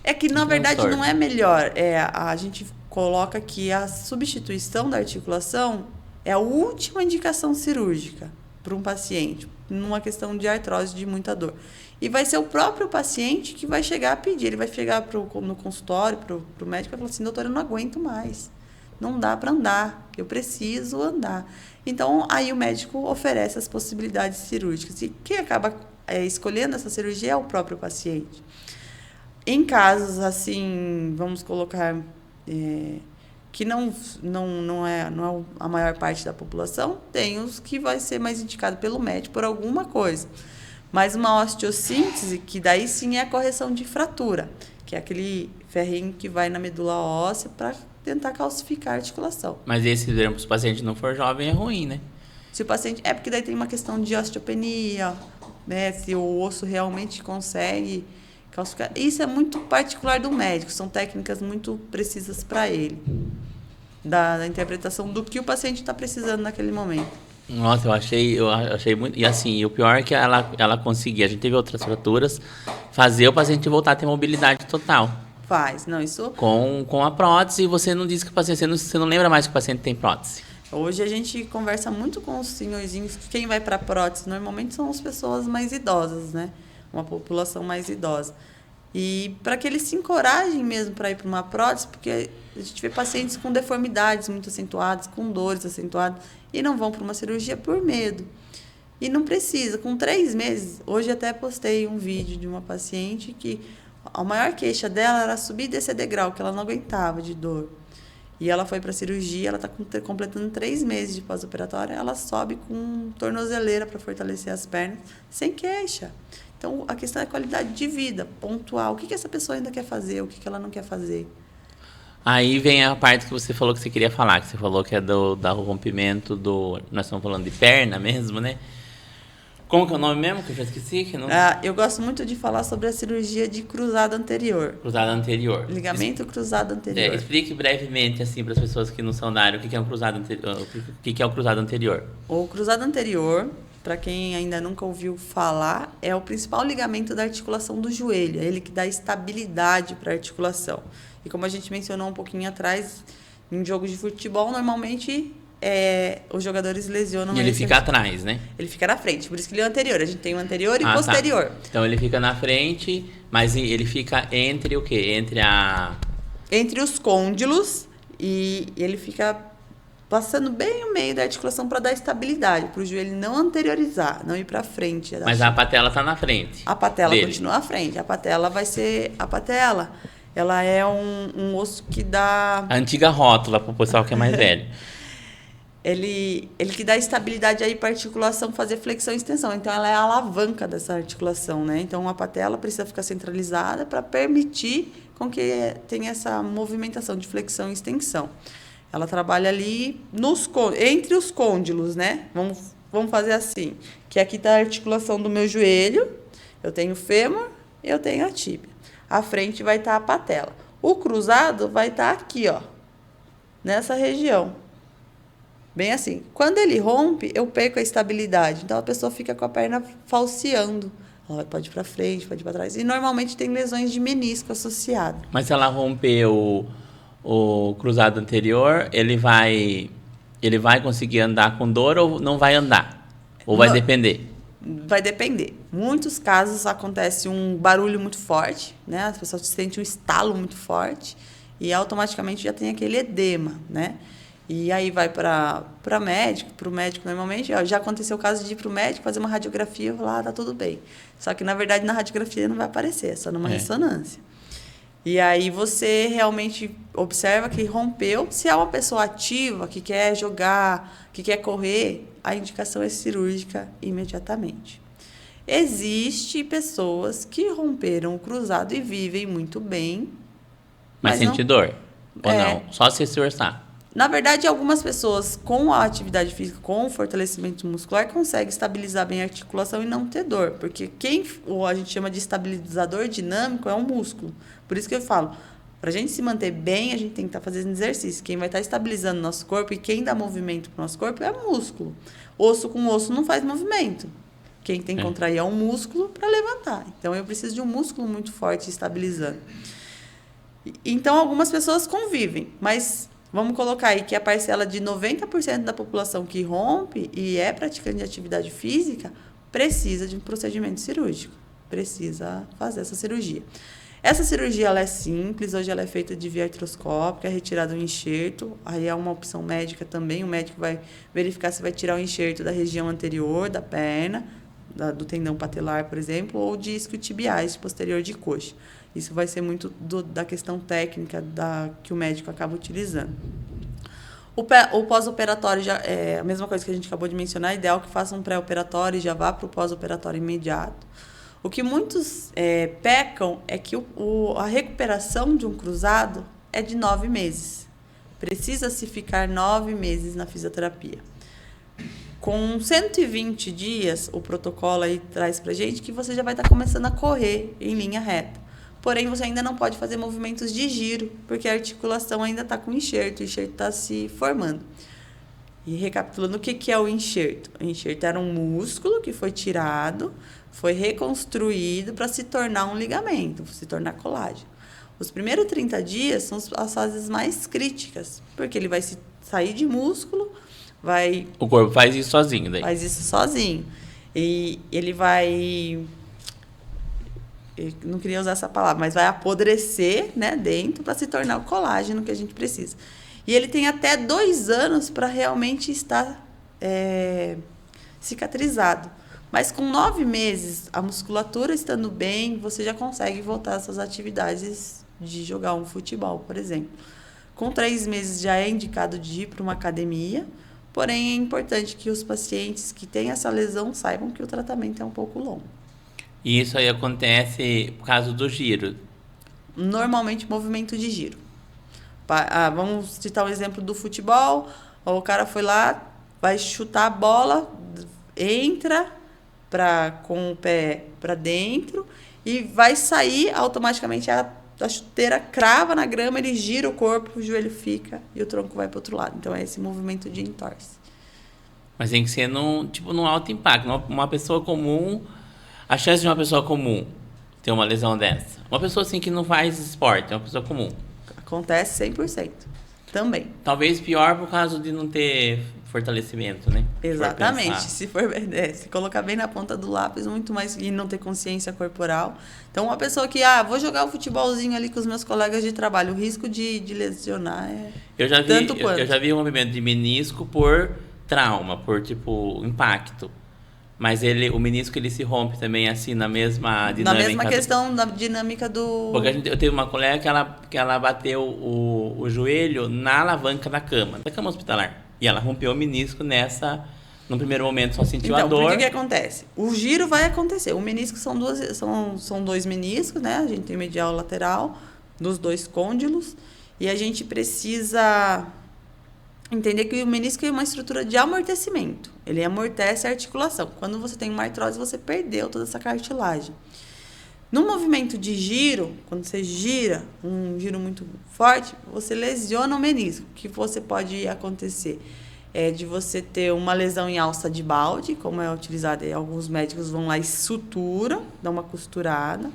É que, na verdade, não é melhor. A gente coloca que a substituição da articulação é a última indicação cirúrgica para um paciente, numa questão de artrose, de muita dor. E vai ser o próprio paciente que vai chegar a pedir. Ele vai chegar no consultório, para o médico, e vai falar assim, doutor, eu não aguento mais. Não dá para andar, eu preciso andar. Então, aí o médico oferece as possibilidades cirúrgicas. E quem acaba escolhendo essa cirurgia é o próprio paciente. Em casos assim, vamos colocar... que não é a maior parte da população, tem os que vai ser mais indicado pelo médico por alguma coisa. Mas uma osteossíntese, que daí sim é a correção de fratura, que é aquele ferrinho que vai na medula óssea para tentar calcificar a articulação. Mas esse, se o paciente não for jovem, é ruim, né? Se o paciente... porque daí tem uma questão de osteopenia, né? Se o osso realmente consegue Isso é muito particular do médico, são técnicas muito precisas para ele, da interpretação do que o paciente está precisando naquele momento. Nossa, eu achei muito. E assim, o pior é que ela conseguia, a gente teve outras fraturas, fazer o paciente voltar a ter mobilidade total. Faz, não, isso... Com a prótese, você não diz que o paciente, você não lembra mais que o paciente tem prótese. Hoje a gente conversa muito com os senhorzinhos, quem vai para prótese normalmente são as pessoas mais idosas, né? Uma população mais idosa. E para que eles se encorajem mesmo para ir para uma prótese, porque a gente vê pacientes com deformidades muito acentuadas, com dores acentuadas, e não vão para uma cirurgia por medo. E não precisa, com 3 meses, hoje até postei um vídeo de uma paciente que a maior queixa dela era subir e descer degrau, que ela não aguentava de dor. E ela foi para a cirurgia, ela está completando 3 meses de pós-operatório, ela sobe com tornozeleira para fortalecer as pernas, sem queixa. Então, a questão é a qualidade de vida, pontual. O que essa pessoa ainda quer fazer, o que ela não quer fazer. Aí vem a parte que você falou que você queria falar, que você falou que é do rompimento do... Nós estamos falando de perna mesmo, né? Como que é o nome mesmo, que eu já esqueci? Que não... Eu gosto muito de falar sobre a cirurgia de cruzado anterior. Cruzado anterior. Ligamento cruzado anterior. Explique brevemente, assim, para as pessoas que não são da área, o que é um cruzado anterior. O que é o cruzado anterior? O cruzado anterior, para quem ainda nunca ouviu falar, é o principal ligamento da articulação do joelho. É ele que dá estabilidade para a articulação. E como a gente mencionou um pouquinho atrás, em jogos de futebol, normalmente... os jogadores lesionam... E ele fica atrás, né? Ele fica na frente, por isso que ele é o anterior. A gente tem o anterior e o posterior. Tá. Então ele fica na frente, mas ele fica entre o quê? Entre os côndilos, e ele fica passando bem no meio da articulação para dar estabilidade, para o joelho não anteriorizar, não ir para frente. Mas a patela está na frente. A patela continua à frente. A patela vai ser... A patela, ela é um osso que dá... A antiga rótula, para o pessoal que é mais velho. Ele que dá estabilidade aí para a articulação fazer flexão e extensão. Então, ela é a alavanca dessa articulação, né? Então, a patela precisa ficar centralizada para permitir com que tenha essa movimentação de flexão e extensão. Ela trabalha ali entre os côndilos, né? Vamos fazer assim, que aqui está a articulação do meu joelho, eu tenho o fêmur, eu tenho a tíbia. À frente vai estar a patela. O cruzado vai estar aqui, ó, nessa região. Bem assim. Quando ele rompe, eu perco a estabilidade. Então, a pessoa fica com a perna falseando. Ela pode ir para frente, pode ir para trás. E, normalmente, tem lesões de menisco associadas. Mas se ela romper o cruzado anterior, ele vai conseguir andar com dor ou não vai andar? Ou vai depender? Vai depender. Muitos casos acontece um barulho muito forte, né? As pessoas sentem um estalo muito forte e, automaticamente, já tem aquele edema, né? E aí vai para o médico normalmente, já aconteceu o caso de ir para o médico, fazer uma radiografia e falar, tá tudo bem. Só que, na verdade, na radiografia não vai aparecer, é só numa ressonância. E aí você realmente observa que rompeu. Se é uma pessoa ativa, que quer jogar, que quer correr, a indicação é cirúrgica imediatamente. Existem pessoas que romperam o cruzado e vivem muito bem. Mas sente dor? Ou não? Só se esforçar? Na verdade, algumas pessoas com a atividade física, com o fortalecimento muscular, conseguem estabilizar bem a articulação e não ter dor. Porque a gente chama de estabilizador dinâmico é o músculo. Por isso que eu falo, para a gente se manter bem, a gente tem que estar fazendo exercício. Quem vai estar estabilizando o nosso corpo e quem dá movimento para o nosso corpo é o músculo. Osso com osso não faz movimento. Quem tem que contrair é um músculo para levantar. Então, eu preciso de um músculo muito forte estabilizando. Então, algumas pessoas convivem, mas... Vamos colocar aí que a parcela de 90% da população que rompe e é praticante de atividade física precisa de um procedimento cirúrgico. Precisa fazer essa cirurgia. Essa cirurgia ela é simples, hoje ela é feita de via artroscópica, é retirado um enxerto, aí é uma opção médica também, o médico vai verificar se vai tirar o enxerto da região anterior da perna, do tendão patelar, por exemplo, ou de isquiotibiais, posterior de coxa. Isso vai ser muito da questão técnica que o médico acaba utilizando. O pós-operatório já é a mesma coisa que a gente acabou de mencionar, é ideal que faça um pré-operatório e já vá para o pós-operatório imediato. O que muitos pecam é que a recuperação de um cruzado é de 9 meses. Precisa-se ficar 9 meses na fisioterapia. Com 120 dias, o protocolo aí traz pra gente que você já vai estar começando a correr em linha reta. porém você ainda não pode fazer movimentos de giro, porque a articulação ainda está com enxerto, o enxerto está se formando. E recapitulando, o que é o enxerto? O enxerto era um músculo que foi tirado, foi reconstruído para se tornar um ligamento, se tornar colágeno. Os primeiros 30 dias são as fases mais críticas, porque ele vai sair de músculo, O corpo faz isso sozinho daí. Faz isso sozinho. E ele vai... Eu não queria usar essa palavra, mas vai apodrecer, né, dentro para se tornar o colágeno que a gente precisa. E ele tem até 2 anos para realmente estar cicatrizado. Mas com 9 meses, a musculatura estando bem, você já consegue voltar às suas atividades de jogar um futebol, por exemplo. Com 3 meses já é indicado de ir para uma academia, porém é importante que os pacientes que têm essa lesão saibam que o tratamento é um pouco longo. E isso aí acontece por causa do giro? Normalmente, movimento de giro. Vamos citar um exemplo do futebol. O cara foi lá, vai chutar a bola, entra com o pé para dentro e vai sair automaticamente. A chuteira crava na grama, ele gira o corpo, o joelho fica e o tronco vai para o outro lado. Então, é esse movimento de entorse. Mas tem que ser num alto impacto. Uma pessoa comum... A chance de uma pessoa comum ter uma lesão dessa. Uma pessoa assim que não faz esporte, é uma pessoa comum. Acontece 100%. Também. Talvez pior por causa de não ter fortalecimento, né? Exatamente. Se colocar bem na ponta do lápis, muito mais, e não ter consciência corporal. Então, uma pessoa que, vou jogar um futebolzinho ali com os meus colegas de trabalho, o risco de lesionar é tanto quanto. Eu já vi um movimento de menisco por trauma, por impacto. Mas o menisco ele se rompe também assim na mesma dinâmica. Na mesma questão da dinâmica do... Porque eu tenho uma colega que ela bateu o joelho na alavanca da cama hospitalar. E ela rompeu o menisco no primeiro momento só sentiu a dor. Então, o que acontece? O giro vai acontecer. O menisco são 2 meniscos, né? A gente tem medial e lateral, dos 2 côndilos. E a gente precisa entender que o menisco é uma estrutura de amortecimento. Ele amortece a articulação. Quando você tem uma artrose, você perdeu toda essa cartilagem. No movimento de giro, quando você gira, um giro muito forte, você lesiona o menisco. O que você pode acontecer é de você ter uma lesão em alça de balde, como é utilizado, e alguns médicos vão lá e suturam, dão uma costurada.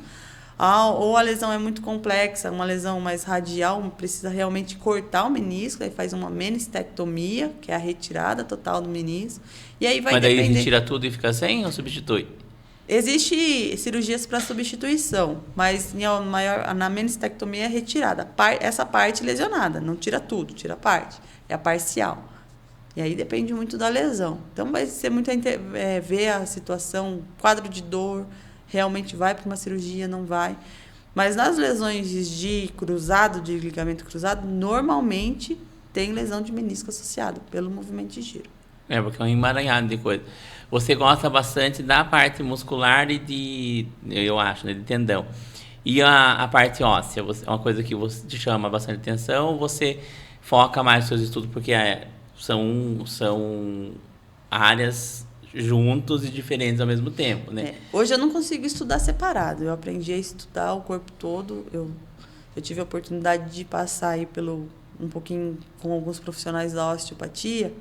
Ou a lesão é muito complexa, uma lesão mais radial, precisa realmente cortar o menisco, aí faz uma menistectomia, que é a retirada total do menisco. E aí vai Mas daí retira tudo e fica sem ou substitui? Existem cirurgias para substituição, mas na menistectomia é retirada. Essa parte lesionada, não tira tudo, tira parte. É a parcial. E aí depende muito da lesão. Então vai ser muito ver a situação, quadro de dor, realmente vai para uma cirurgia, não vai. Mas nas lesões de ligamento cruzado, normalmente tem lesão de menisco associada pelo movimento de giro. Porque é um emaranhado de coisa. Você gosta bastante da parte muscular e eu acho, de tendão. E a parte óssea, é uma coisa que você te chama bastante atenção, você foca mais nos seus estudos porque são áreas juntos e diferentes ao mesmo tempo, né? Hoje eu não consigo estudar separado. Eu aprendi a estudar o corpo todo. Eu tive a oportunidade de passar aí um pouquinho com alguns profissionais da osteopatia.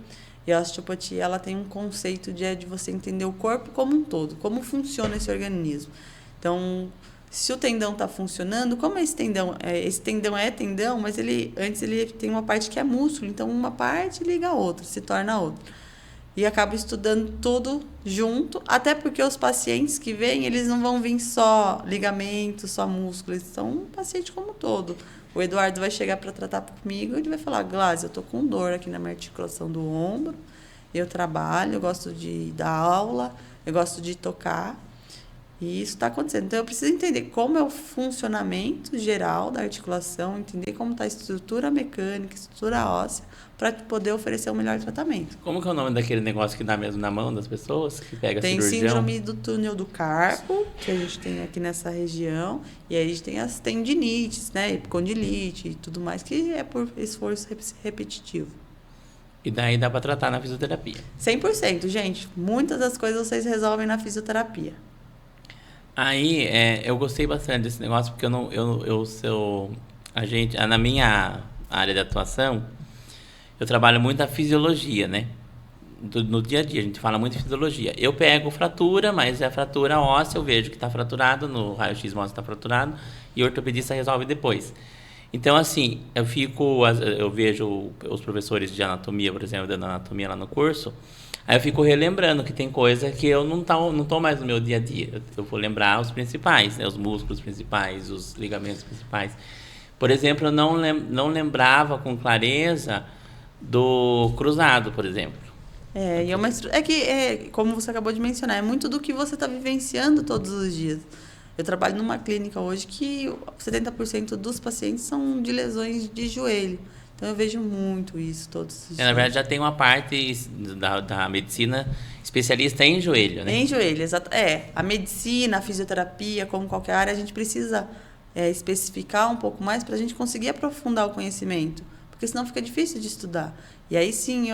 E a osteopatia, ela tem um conceito de você entender o corpo como um todo, como funciona esse organismo. Então, se o tendão está funcionando, como esse tendão é tendão, mas antes ele tem uma parte que é músculo, então uma parte liga a outra, se torna a outra. E acaba estudando tudo junto, até porque os pacientes que vêm, eles não vão vir só ligamento, só músculo, eles são um paciente como um todo. O Eduardo vai chegar para tratar comigo e ele vai falar, Glásia, eu tô com dor aqui na minha articulação do ombro, eu trabalho, eu gosto de dar aula, eu gosto de tocar, e isso está acontecendo. Então, eu preciso entender como é o funcionamento geral da articulação, entender como está a estrutura mecânica, estrutura óssea, para poder oferecer o melhor tratamento. Como que é o nome daquele negócio que dá mesmo na mão das pessoas, que pega tem cirurgião? Tem síndrome do túnel do carpo, que a gente tem aqui nessa região, e aí a gente tem as tendinites, né, epicondilite e tudo mais, que é por esforço repetitivo. E daí dá para tratar na fisioterapia? 100%, gente. Muitas das coisas vocês resolvem na fisioterapia. Aí, eu gostei bastante desse negócio, porque na minha área de atuação, eu trabalho muito a fisiologia, né? No dia a dia, a gente fala muito de fisiologia. Eu pego fratura, mas é fratura óssea, eu vejo que está fraturado, no raio-x mostra que está fraturado, e o ortopedista resolve depois. Então, assim, eu vejo os professores de anatomia, por exemplo, dando anatomia lá no curso, aí eu fico relembrando que tem coisa que eu não tô mais no meu dia a dia. Eu vou lembrar os principais, né? Os músculos principais, os ligamentos principais. Por exemplo, eu não lembrava com clareza do cruzado, por exemplo. E é que, como você acabou de mencionar, é muito do que você está vivenciando todos os dias. Eu trabalho numa clínica hoje que 70% dos pacientes são de lesões de joelho. Então, eu vejo muito isso todos os dias. Na verdade, já tem uma parte da medicina especialista em joelho, né? Em joelho, exato. A medicina, a fisioterapia, como qualquer área, a gente precisa especificar um pouco mais para a gente conseguir aprofundar o conhecimento. Porque senão fica difícil de estudar. E aí sim,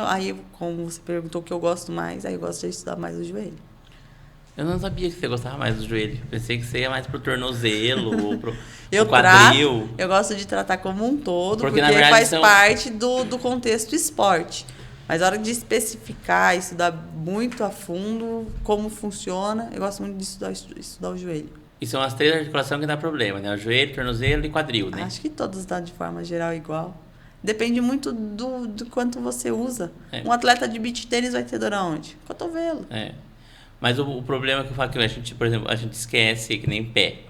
como você perguntou o que eu gosto mais, aí eu gosto de estudar mais o joelho. Eu não sabia que você gostava mais do joelho. Pensei que você ia mais pro tornozelo ou pro Eu quadril. Eu gosto de tratar como um todo, porque na verdade, faz parte do contexto esporte. Mas a hora de especificar, estudar muito a fundo como funciona, eu gosto muito de estudar o joelho. E são as 3 articulações que dá problema, né? O joelho, tornozelo e quadril, né? Acho que todos dão de forma geral igual. Depende muito do quanto você usa. Um atleta de beach tênis vai ter dor aonde? Cotovelo. Mas o problema que eu falo que a gente, por exemplo, a gente esquece que nem pé.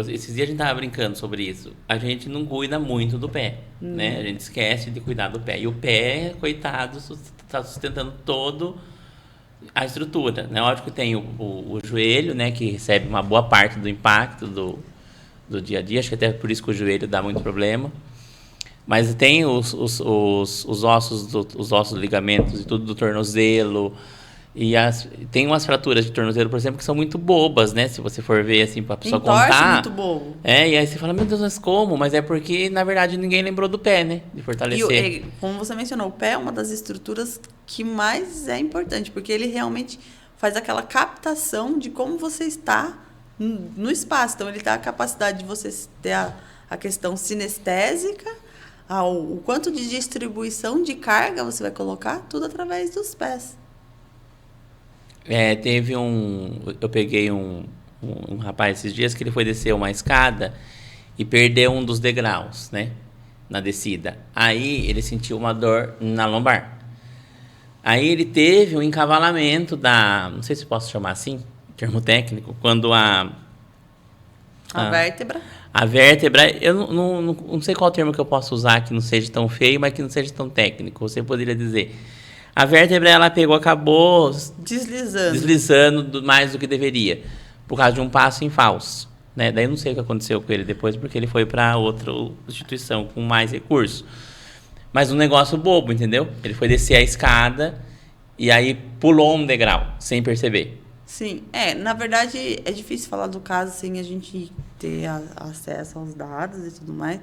Esses dias a gente tava brincando sobre isso. A gente não cuida muito do pé, né? A gente esquece de cuidar do pé. E o pé, coitado, está sustentando todo a estrutura, né? Lógico que tem o joelho, né? Que recebe uma boa parte do impacto do dia a dia. Acho que até por isso que o joelho dá muito problema. Mas tem os ossos, os ossos, ligamentos e tudo do tornozelo. E tem umas fraturas de tornozelo, por exemplo, que são muito bobas, né? Se você for ver, assim, pra pessoa contar. Muito bobo. E aí você fala, meu Deus, mas como? Mas é porque, na verdade, ninguém lembrou do pé, né? De fortalecer. Como você mencionou, o pé é uma das estruturas que mais é importante, porque ele realmente faz aquela captação de como você está no espaço. Então, ele dá a capacidade de você ter a questão sinestésica, o quanto de distribuição de carga você vai colocar, tudo através dos pés. Eu peguei um rapaz esses dias que ele foi descer uma escada e perdeu um dos degraus, né? Na descida. Aí ele sentiu uma dor na lombar. Aí ele teve um encavalamento não sei se posso chamar assim, termo técnico, quando a vértebra. A vértebra, eu não sei qual termo que eu posso usar que não seja tão feio, mas que não seja tão técnico. Você poderia dizer... A vértebra, ela acabou deslizando mais do que deveria, por causa de um passo em falso, né? Daí eu não sei o que aconteceu com ele depois, porque ele foi para outra instituição com mais recursos. Mas um negócio bobo, entendeu? Ele foi descer a escada e aí pulou um degrau, sem perceber. Sim, na verdade é difícil falar do caso sem a gente ter acesso aos dados e tudo mais.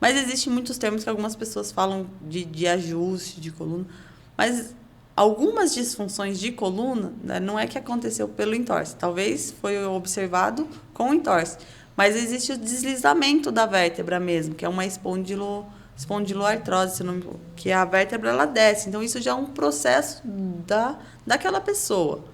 Mas existem muitos termos que algumas pessoas falam de ajuste de coluna. Mas algumas disfunções de coluna, né, não é que aconteceu pelo entorse. Talvez foi observado com o entorse. Mas existe o deslizamento da vértebra mesmo, que é uma espondiloartrose, que a vértebra ela desce. Então, isso já é um processo daquela pessoa.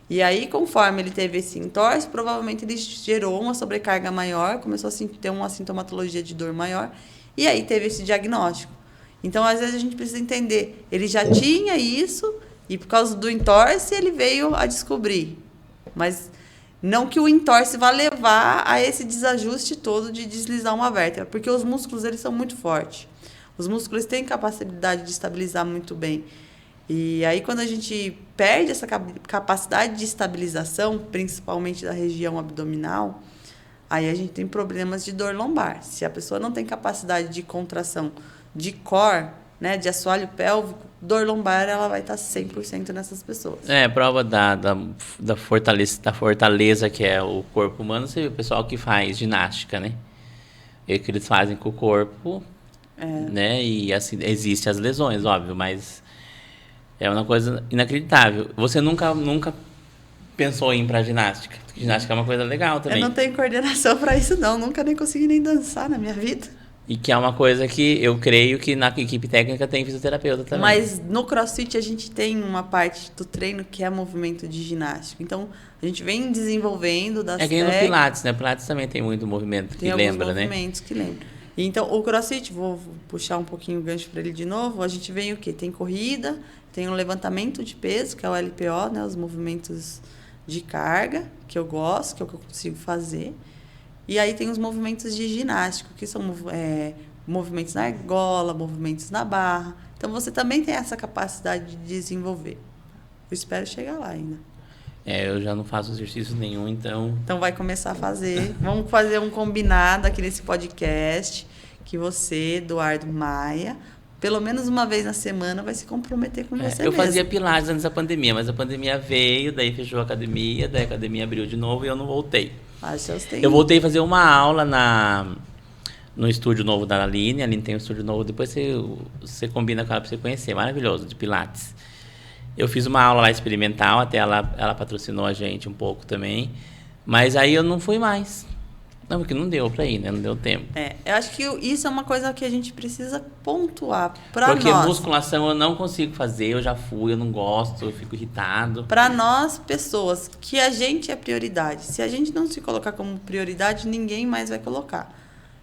E aí, conforme ele teve esse entorse, provavelmente ele gerou uma sobrecarga maior, começou a ter uma sintomatologia de dor maior, e aí teve esse diagnóstico. Então, às vezes, a gente precisa entender. Ele já tinha isso e, por causa do entorse, ele veio a descobrir. Mas não que o entorse vá levar a esse desajuste todo de deslizar uma vértebra, porque os músculos eles são muito fortes. Os músculos têm capacidade de estabilizar muito bem. E aí, quando a gente perde essa capacidade de estabilização, principalmente da região abdominal, aí a gente tem problemas de dor lombar. Se a pessoa não tem capacidade de contração de core, né, de assoalho pélvico, dor lombar ela vai estar 100% nessas pessoas. Prova da fortaleza que é o corpo humano, você vê o pessoal que faz ginástica, né? E que eles fazem com o corpo, né? E assim, existem as lesões, óbvio, mas é uma coisa inacreditável. Você nunca pensou em ir pra ginástica? Porque ginástica é uma coisa legal também. Eu não tenho coordenação para isso, não. Nunca nem consegui nem dançar na minha vida. E que é uma coisa que eu creio que na equipe técnica tem fisioterapeuta também. Mas no CrossFit a gente tem uma parte do treino que é movimento de ginástica. Então, a gente vem desenvolvendo das É que nem no Pilates, né? Pilates também tem muito movimento que lembra, né? Tem alguns movimentos que lembram. E então, o CrossFit, vou puxar um pouquinho o gancho para ele de novo, a gente vem o quê? Tem corrida, tem o levantamento de peso, que é o LPO, né? Os movimentos de carga, que eu gosto, que é o que eu consigo fazer. E aí tem os movimentos de ginástica, que são movimentos na argola, movimentos na barra. Então, você também tem essa capacidade de desenvolver. Eu espero chegar lá ainda. Eu já não faço exercício nenhum, então... Então, vai começar a fazer. Vamos fazer um combinado aqui nesse podcast, que você, Eduardo Maia, pelo menos uma vez na semana, vai se comprometer com você Eu mesmo. fazia Pilates antes da pandemia, mas a pandemia veio, daí fechou a academia, daí a academia abriu de novo e eu não voltei. Eu voltei a fazer uma aula no estúdio novo da Aline. A Aline tem um estúdio novo, depois você combina com ela para você conhecer, maravilhoso, de Pilates. Eu fiz uma aula lá experimental, até ela patrocinou a gente um pouco também, mas aí eu não fui mais. Não, porque não deu para ir, né? Não deu tempo. Eu acho que isso é uma coisa que a gente precisa pontuar para nós. Porque musculação eu não consigo fazer, eu já fui, eu não gosto, eu fico irritado. Para nós, pessoas, que a gente é prioridade. Se a gente não se colocar como prioridade, ninguém mais vai colocar.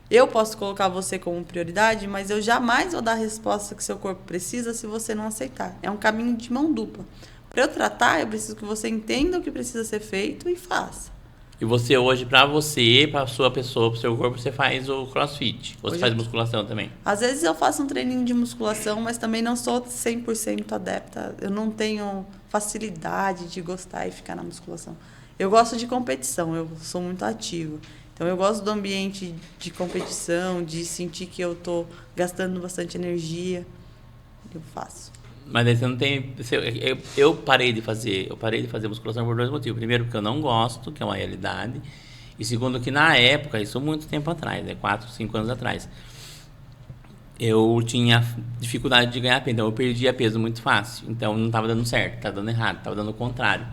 Eu posso colocar você como prioridade, mas eu jamais vou dar a resposta que seu corpo precisa se você não aceitar. É um caminho de mão dupla. Para eu tratar, eu preciso que você entenda o que precisa ser feito e faça. E você hoje, pra você, pra sua pessoa, pro seu corpo, você faz o CrossFit? Ou você faz musculação também? Às vezes eu faço um treininho de musculação, mas também não sou 100% adepta. Eu não tenho facilidade de gostar e ficar na musculação. Eu gosto de competição, eu sou muito ativa. Então eu gosto do ambiente de competição, de sentir que eu tô gastando bastante energia. Eu faço. Mas aí você não tem... Eu parei de fazer musculação por dois motivos. Primeiro, porque eu não gosto, que é uma realidade. E segundo, que na época, isso muito tempo atrás, 4, 5 anos atrás, eu tinha dificuldade de ganhar peso. Então eu perdia peso muito fácil. Então não estava dando certo, estava dando errado, estava dando o contrário.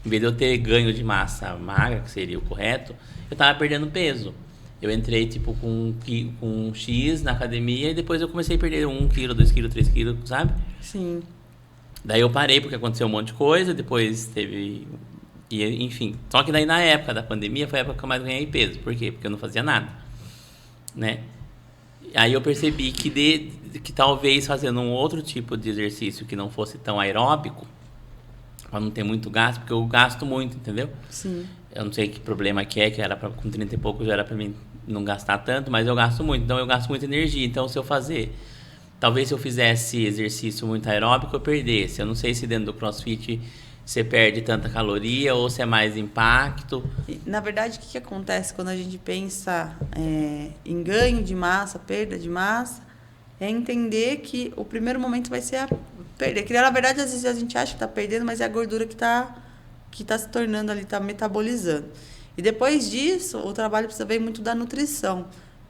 Em vez de eu ter ganho de massa magra, que seria o correto, eu estava perdendo peso. Eu entrei tipo com um X na academia e depois eu comecei a perder 1 quilo, 2 quilos, 3 quilos, sabe? Sim. Daí eu parei porque aconteceu um monte de coisa, depois teve... enfim, só que daí na época da pandemia foi a época que eu mais ganhei peso. Por quê? Porque eu não fazia nada, né? Aí eu percebi que talvez fazendo um outro tipo de exercício que não fosse tão aeróbico, para não ter muito gasto, porque eu gasto muito, entendeu? Sim. Eu não sei que problema que era com 30 e pouco já era para mim não gastar tanto, mas eu gasto muito, então eu gasto muita energia. Então se eu fizesse exercício muito aeróbico, eu perdesse. Eu não sei se dentro do CrossFit você perde tanta caloria ou se é mais impacto. Na verdade, o que acontece quando a gente pensa em ganho de massa, perda de massa, é entender que o primeiro momento vai ser a perder. Que na verdade, às vezes a gente acha que está perdendo, mas é a gordura que tá se tornando ali, está metabolizando. E depois disso, o trabalho precisa vir muito da nutrição.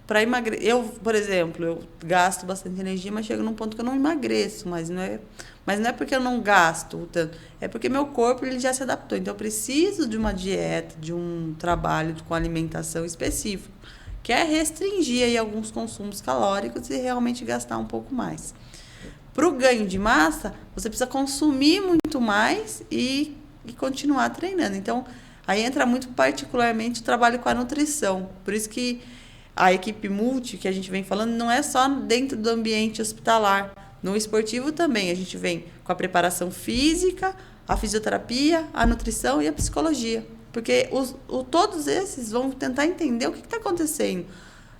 Para emagrecer, por exemplo, eu gasto bastante energia, mas chego num ponto que eu não emagreço, mas não é porque eu não gasto o tanto, é porque meu corpo ele já se adaptou. Então eu preciso de uma dieta, de um trabalho com alimentação específico, que é restringir aí alguns consumos calóricos e realmente gastar um pouco mais. Para o ganho de massa, você precisa consumir muito mais e continuar treinando. Então, aí entra muito particularmente o trabalho com a nutrição. Por isso que a equipe multi, que a gente vem falando, não é só dentro do ambiente hospitalar. No esportivo também, a gente vem com a preparação física, a fisioterapia, a nutrição e a psicologia. Porque todos esses vão tentar entender o que está acontecendo.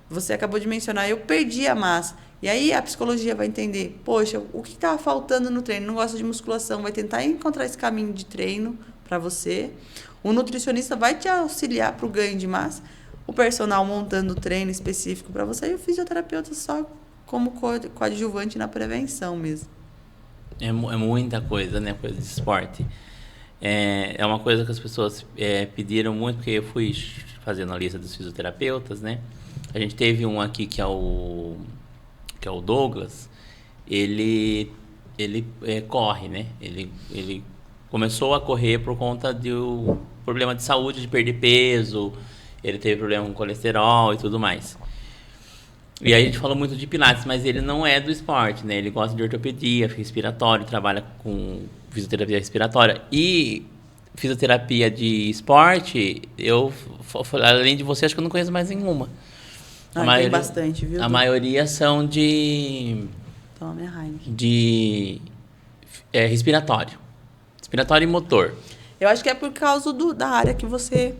Você acabou de mencionar, eu perdi a massa. E aí a psicologia vai entender, poxa, o que estava faltando no treino? Não gosta de musculação, vai tentar encontrar esse caminho de treino para você. O nutricionista vai te auxiliar para o ganho de massa. O personal montando o treino específico para você e o fisioterapeuta só como coadjuvante na prevenção mesmo. É muita coisa, né? Coisa de esporte. É uma coisa que as pessoas pediram muito, porque eu fui fazendo a lista dos fisioterapeutas, né? A gente teve um aqui que é o Douglas. Ele corre, né? Ele começou a correr por conta do problema de saúde, de perder peso. Ele teve problema com colesterol e tudo mais. E aí a gente falou muito de pilates, mas ele não é do esporte, né? Ele gosta de ortopedia, respiratório, trabalha com fisioterapia respiratória. E fisioterapia de esporte, além de você, acho que eu não conheço mais nenhuma. Tem bastante, viu? A maioria são Toma minha Heineken. de respiratório. Respiratório e motor. Eu acho que é por causa da área que você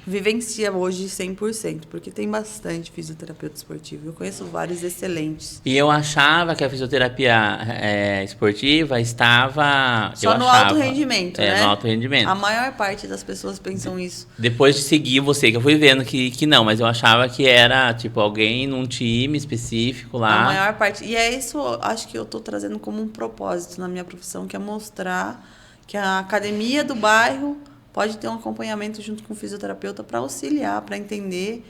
vivencia hoje 100%, porque tem bastante fisioterapeuta esportivo. Eu conheço vários excelentes. E eu achava que a fisioterapia esportiva estava... Só no alto rendimento, né? No alto rendimento. A maior parte das pessoas pensam isso. Depois de seguir você, que eu fui vendo que não, mas eu achava que era, tipo, alguém num time específico lá. A maior parte. E é isso, acho que eu estou trazendo como um propósito na minha profissão, que é mostrar que a academia do bairro pode ter um acompanhamento junto com o fisioterapeuta para auxiliar, para entender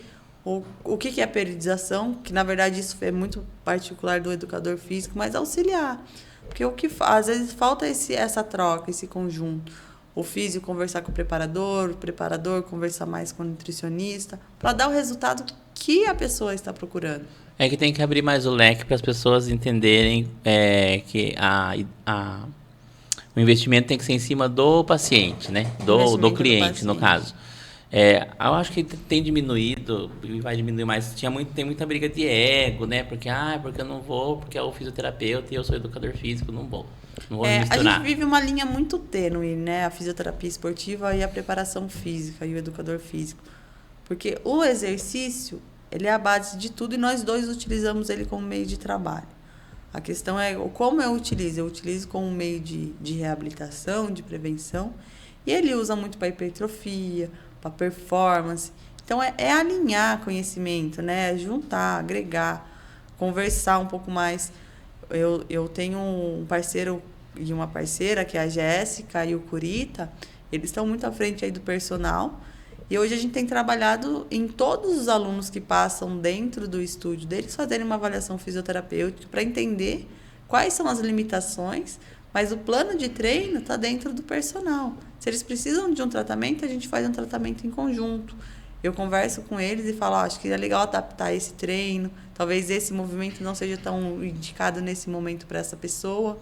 o que é a periodização, que na verdade isso é muito particular do educador físico, mas auxiliar. Porque às vezes falta essa troca, esse conjunto. O físico conversar com o preparador conversar mais com o nutricionista, para dar o resultado que a pessoa está procurando. É que tem que abrir mais o leque para as pessoas entenderem que o investimento tem que ser em cima do paciente, né? Do cliente, no caso. Eu acho que tem diminuído e vai diminuir mais. Tem muita briga de ego, né? Porque eu não vou, porque é o fisioterapeuta e eu sou educador físico, não vou me misturar. A gente vive uma linha muito tênue, né? A fisioterapia esportiva e a preparação física e o educador físico. Porque o exercício, ele é a base de tudo e nós dois utilizamos ele como meio de trabalho. A questão é como eu utilizo. Eu utilizo como meio de reabilitação, de prevenção. E ele usa muito para hipertrofia, para performance. Então, é alinhar conhecimento, né? Juntar, agregar, conversar um pouco mais. Eu tenho um parceiro e uma parceira, que é a Jéssica e o Curita. Eles estão muito à frente aí do personal. E hoje a gente tem trabalhado em todos os alunos que passam dentro do estúdio deles fazerem uma avaliação fisioterapêutica para entender quais são as limitações, mas o plano de treino está dentro do personal. Se eles precisam de um tratamento, a gente faz um tratamento em conjunto. Eu converso com eles e falo, acho que é legal adaptar esse treino, talvez esse movimento não seja tão indicado nesse momento para essa pessoa.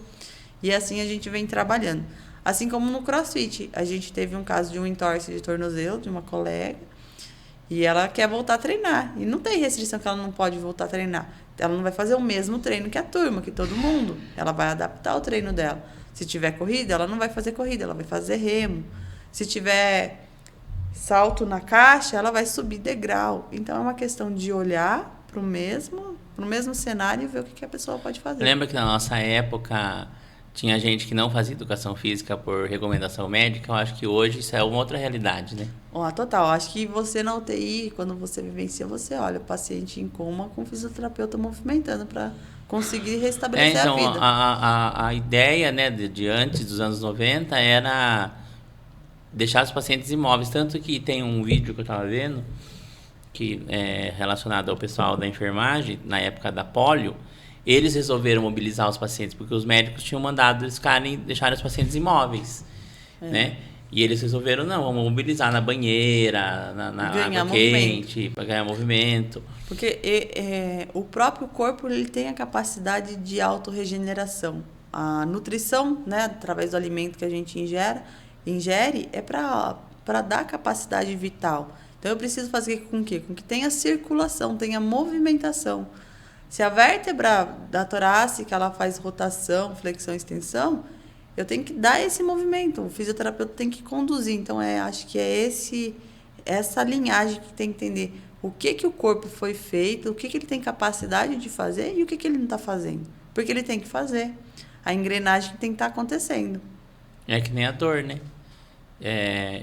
E assim a gente vem trabalhando. Assim como no CrossFit, a gente teve um caso de um entorse de tornozelo de uma colega e ela quer voltar a treinar. E não tem restrição que ela não pode voltar a treinar. Ela não vai fazer o mesmo treino que a turma, que todo mundo. Ela vai adaptar o treino dela. Se tiver corrida, ela não vai fazer corrida, ela vai fazer remo. Se tiver salto na caixa, ela vai subir degrau. Então, é uma questão de olhar para o mesmo cenário e ver o que a pessoa pode fazer. Lembra que na nossa época tinha gente que não fazia educação física por recomendação médica? Eu acho que hoje isso é uma outra realidade, né? Total. Acho que você na UTI, quando você vivencia, você olha o paciente em coma com o fisioterapeuta movimentando para conseguir restabelecer a vida. A ideia, né, de antes dos anos 90 era deixar os pacientes imóveis. Tanto que tem um vídeo que eu estava vendo que é relacionado ao pessoal da enfermagem, na época da polio. Eles resolveram mobilizar os pacientes, porque os médicos tinham mandado eles deixarem os pacientes imóveis, né? E eles resolveram, não, vamos mobilizar na banheira, na água quente, para ganhar movimento. Porque o próprio corpo ele tem a capacidade de autorregeneração. A nutrição, né, através do alimento que a gente ingere é para dar capacidade vital. Então, eu preciso fazer com que tenha circulação, tenha movimentação. Se a vértebra da torácica ela faz rotação, flexão e extensão, eu tenho que dar esse movimento. O fisioterapeuta tem que conduzir. Então, acho que é essa linhagem que tem que entender o que o corpo foi feito, o que ele tem capacidade de fazer e o que ele não está fazendo. Porque ele tem que fazer. A engrenagem tem que estar acontecendo. É que nem a dor, né?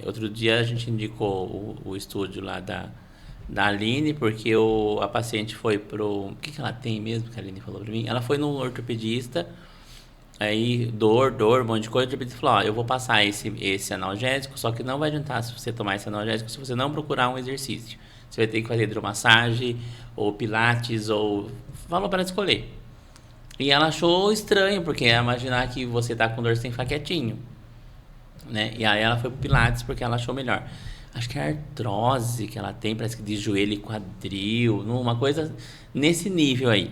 Outro dia a gente indicou o estúdio lá da Aline, porque a paciente foi pro... O que ela tem mesmo, que a Aline falou pra mim? Ela foi no ortopedista, aí dor, um monte de coisa. O ortopedista falou, eu vou passar esse analgésico, só que não vai adiantar se você tomar esse analgésico se você não procurar um exercício. Você vai ter que fazer hidromassagem, ou pilates, ou... Falou para escolher. E ela achou estranho, porque é imaginar que você tá com dor sem ficar quietinho. né? E aí ela foi pro Pilates porque ela achou melhor. Acho que a artrose que ela tem, parece que de joelho e quadril, uma coisa nesse nível aí.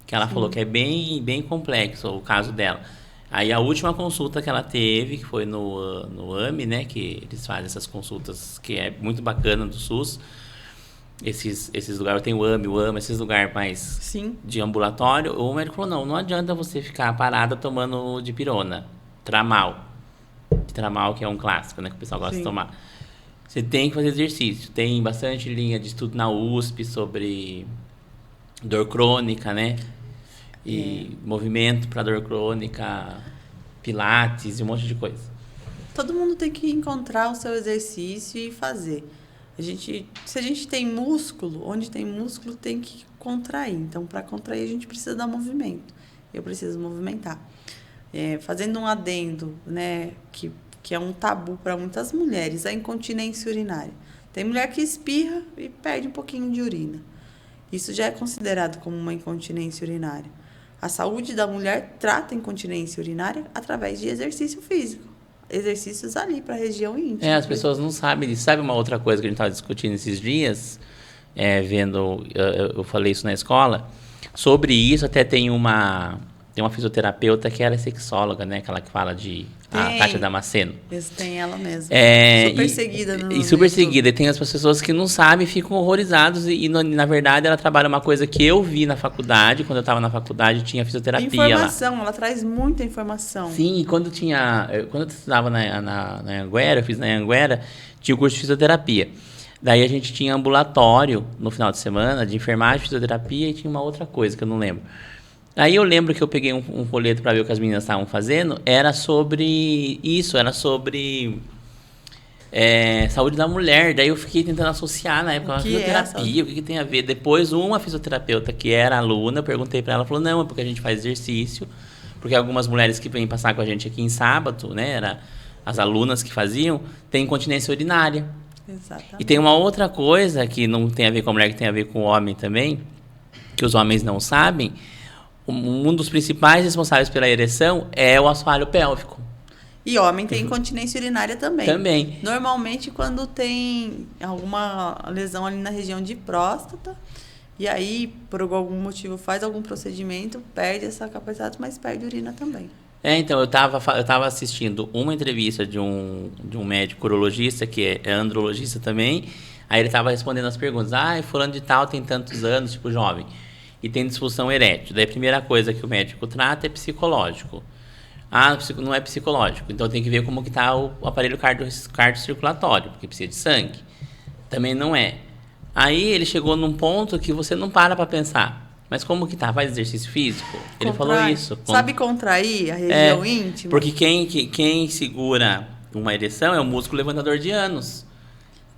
Que ela falou que é bem complexo o caso dela. Aí a última consulta que ela teve, que foi no AME, né? Que eles fazem essas consultas, que é muito bacana do SUS. Esses lugares, tem o AME, esses lugares mais Sim. de ambulatório. O médico falou, não adianta você ficar parada tomando dipirona, Tramal. Tramal, que é um clássico, né? Que o pessoal gosta de tomar. Você tem que fazer exercício. Tem bastante linha de estudo na USP sobre dor crônica, né? E movimento para dor crônica, pilates e um monte de coisa. Todo mundo tem que encontrar o seu exercício e fazer. Se a gente tem músculo, onde tem músculo tem que contrair. Então, para contrair, a gente precisa dar movimento. Eu preciso movimentar. Fazendo um adendo, né, que é um tabu para muitas mulheres, a incontinência urinária. Tem mulher que espirra e perde um pouquinho de urina. Isso já é considerado como uma incontinência urinária. A saúde da mulher trata a incontinência urinária através de exercício físico. Exercícios ali para a região íntima. As pessoas não sabem disso. Sabe uma outra coisa que a gente estava discutindo esses dias? Eu falei isso na escola. Sobre isso, até tem uma fisioterapeuta que ela é sexóloga, né? Aquela que fala a Kátia Damasceno. Isso, tem ela mesma. Super seguida. E super seguida. E tem as pessoas que não sabem e ficam horrorizados. E na verdade, ela trabalha uma coisa que eu vi na faculdade. Quando eu estava na faculdade, tinha fisioterapia informação, lá. Ela traz muita informação. Sim, e quando eu estudava na Anhanguera, eu fiz na Anhanguera, tinha o curso de fisioterapia. Daí a gente tinha ambulatório no final de semana, de enfermagem, fisioterapia, e tinha uma outra coisa que eu não lembro. Aí eu lembro que eu peguei um folheto para ver o que as meninas estavam fazendo, era sobre isso, era sobre saúde da mulher. Daí eu fiquei tentando associar na época a fisioterapia, o que tem a ver. Depois uma fisioterapeuta que era aluna, eu perguntei para ela, falou, não, é porque a gente faz exercício, porque algumas mulheres que vêm passar com a gente aqui em sábado, né, era as alunas que faziam, tem incontinência urinária. Exatamente. E tem uma outra coisa que não tem a ver com a mulher, que tem a ver com o homem também, que os homens não sabem. Um dos principais responsáveis pela ereção é o assoalho pélvico. E homem tem incontinência urinária também. Também. Normalmente quando tem alguma lesão ali na região de próstata, e aí, por algum motivo, faz algum procedimento, perde essa capacidade, mas perde urina também. Então, eu tava assistindo uma entrevista de um médico urologista, que é andrologista também, aí ele estava respondendo as perguntas. Fulano de tal tem tantos anos, tipo jovem, e tem disfunção erétil. Daí a primeira coisa que o médico trata é psicológico. Não é psicológico, então tem que ver como que está o aparelho cardiocirculatório, porque precisa de sangue. Também não é. Aí ele chegou num ponto que você não para pensar. Mas como que tá? Faz exercício físico? Ele falou isso. Sabe contrair a região íntima? Porque quem segura uma ereção é o músculo levantador de ânus.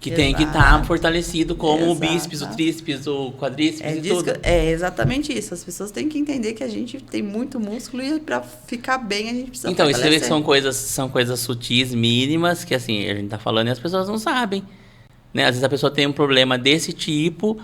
Que tem que estar fortalecido, como o bíceps, o tríceps, o quadríceps e tudo. É exatamente isso. As pessoas têm que entender que a gente tem muito músculo e para ficar bem a gente precisa Então, fortalecer. isso são coisas sutis, mínimas, que assim, a gente tá falando e as pessoas não sabem. Né? Às vezes a pessoa tem um problema desse tipo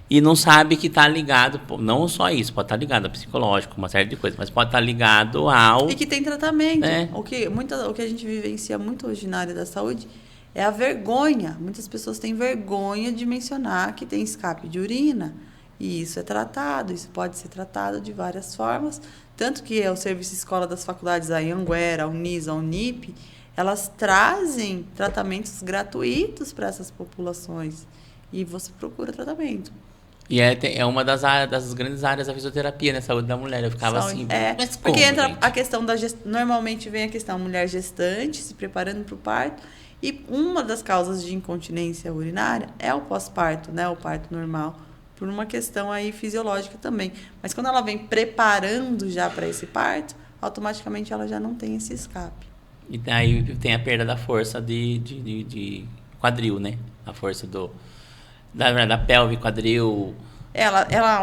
e não sabe que está ligado, não só isso, pode estar ligado ao psicológico, uma série de coisas, mas pode estar ligado ao... E que tem tratamento. O que a gente vivencia muito hoje na área da saúde é a vergonha. Muitas pessoas têm vergonha de mencionar que tem escape de urina. E isso é tratado, isso pode ser tratado de várias formas. Tanto que o Serviço Escola das Faculdades, a Anhanguera, a Unis, a Unip, elas trazem tratamentos gratuitos para essas populações. E você procura tratamento. E é uma das grandes áreas da fisioterapia, né? Saúde da mulher. Eu ficava assim... Mas como, porque entra gente? A questão da... Normalmente vem a questão mulher gestante, se preparando para o parto. E uma das causas de incontinência urinária é o pós-parto, né? O parto normal. Por uma questão aí fisiológica também. Mas quando ela vem preparando já para esse parto, automaticamente ela já não tem esse escape. E daí tem a perda da força de quadril, né? A força da pelve, quadril.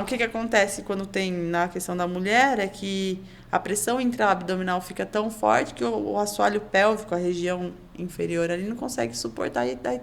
O que acontece quando tem na questão da mulher é que a pressão intraabdominal fica tão forte que o assoalho pélvico, a região inferior ali, não consegue suportar e daí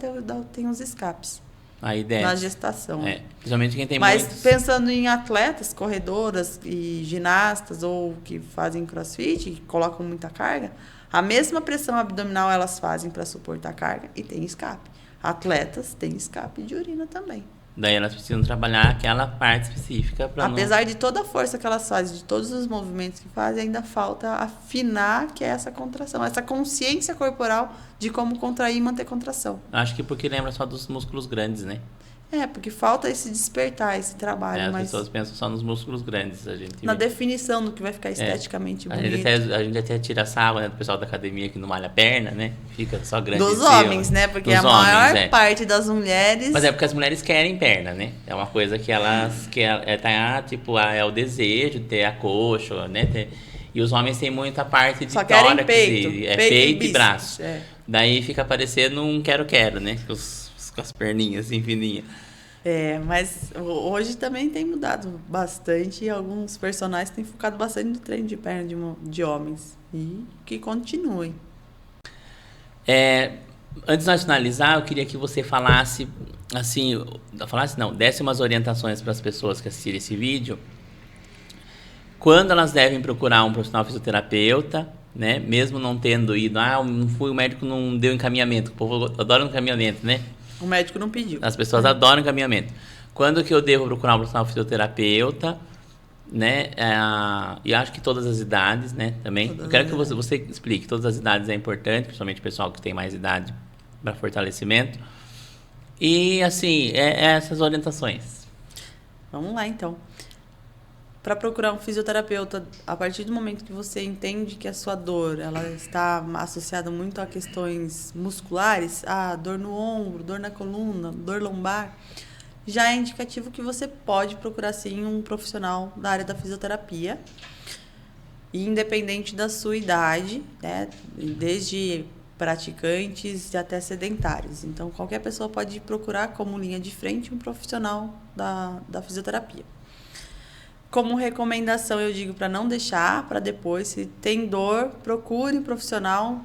tem os escapes. Aí desce. Na gestação. Principalmente quem tem Mas muitos. Pensando em atletas, corredoras e ginastas ou que fazem crossfit, que colocam muita carga, A mesma pressão abdominal elas fazem para suportar a carga e tem escape. Atletas têm escape de urina também. Daí elas precisam trabalhar aquela parte específica para Apesar de toda a força que elas fazem, de todos os movimentos que fazem, ainda falta afinar que é essa contração, essa consciência corporal de como contrair e manter contração. Acho que porque lembra só dos músculos grandes, né? Porque falta esse despertar, esse trabalho. As mas pessoas pensam só nos músculos grandes. A gente na definição do que vai ficar esteticamente bonito. A gente até tira sarro, né, do pessoal da academia que não malha a perna, né? Fica só grande. Dos homens, né? Porque a maior parte das mulheres... Mas é porque as mulheres querem perna, né? É uma coisa que elas... é o desejo de ter a coxa, né? E os homens têm muita parte de tórax. Peito peito e braço. Daí fica parecendo um quero-quero, né? Com as perninhas assim, fininhas. Mas hoje também tem mudado bastante e alguns personagens têm focado bastante no treino de perna de homens. E que continuem. Antes de nós finalizar, eu queria que você falasse, assim, desse umas orientações para as pessoas que assistirem esse vídeo. Quando elas devem procurar um profissional fisioterapeuta, né? Mesmo não tendo ido, não fui, o médico não deu encaminhamento. O povo adora encaminhamento, né? O médico não pediu. As pessoas adoram encaminhamento. Quando que eu devo procurar um profissional fisioterapeuta, né? E acho que todas as idades, né? Também. Eu quero que você explique. Todas as idades é importante, principalmente o pessoal que tem mais idade para fortalecimento. E, assim, essas orientações. Vamos lá, então. Para procurar um fisioterapeuta, a partir do momento que você entende que a sua dor ela está associada muito a questões musculares, dor no ombro, dor na coluna, dor lombar, já é indicativo que você pode procurar sim um profissional da área da fisioterapia, independente da sua idade, né? Desde praticantes até sedentários. Então, qualquer pessoa pode procurar como linha de frente um profissional da fisioterapia. Como recomendação, eu digo para não deixar para depois. Se tem dor, procure um profissional.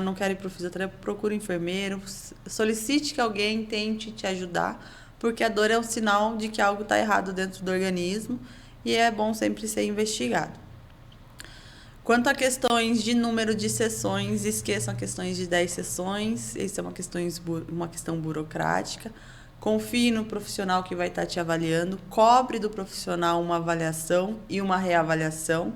Não quero ir para o fisioterapeuta, procure um enfermeiro. Solicite que alguém tente te ajudar, porque a dor é um sinal de que algo está errado dentro do organismo e é bom sempre ser investigado. Quanto a questões de número de sessões, esqueçam questões de 10 sessões. Isso é uma questão burocrática. Confie no profissional que vai estar te avaliando. Cobre do profissional uma avaliação e uma reavaliação.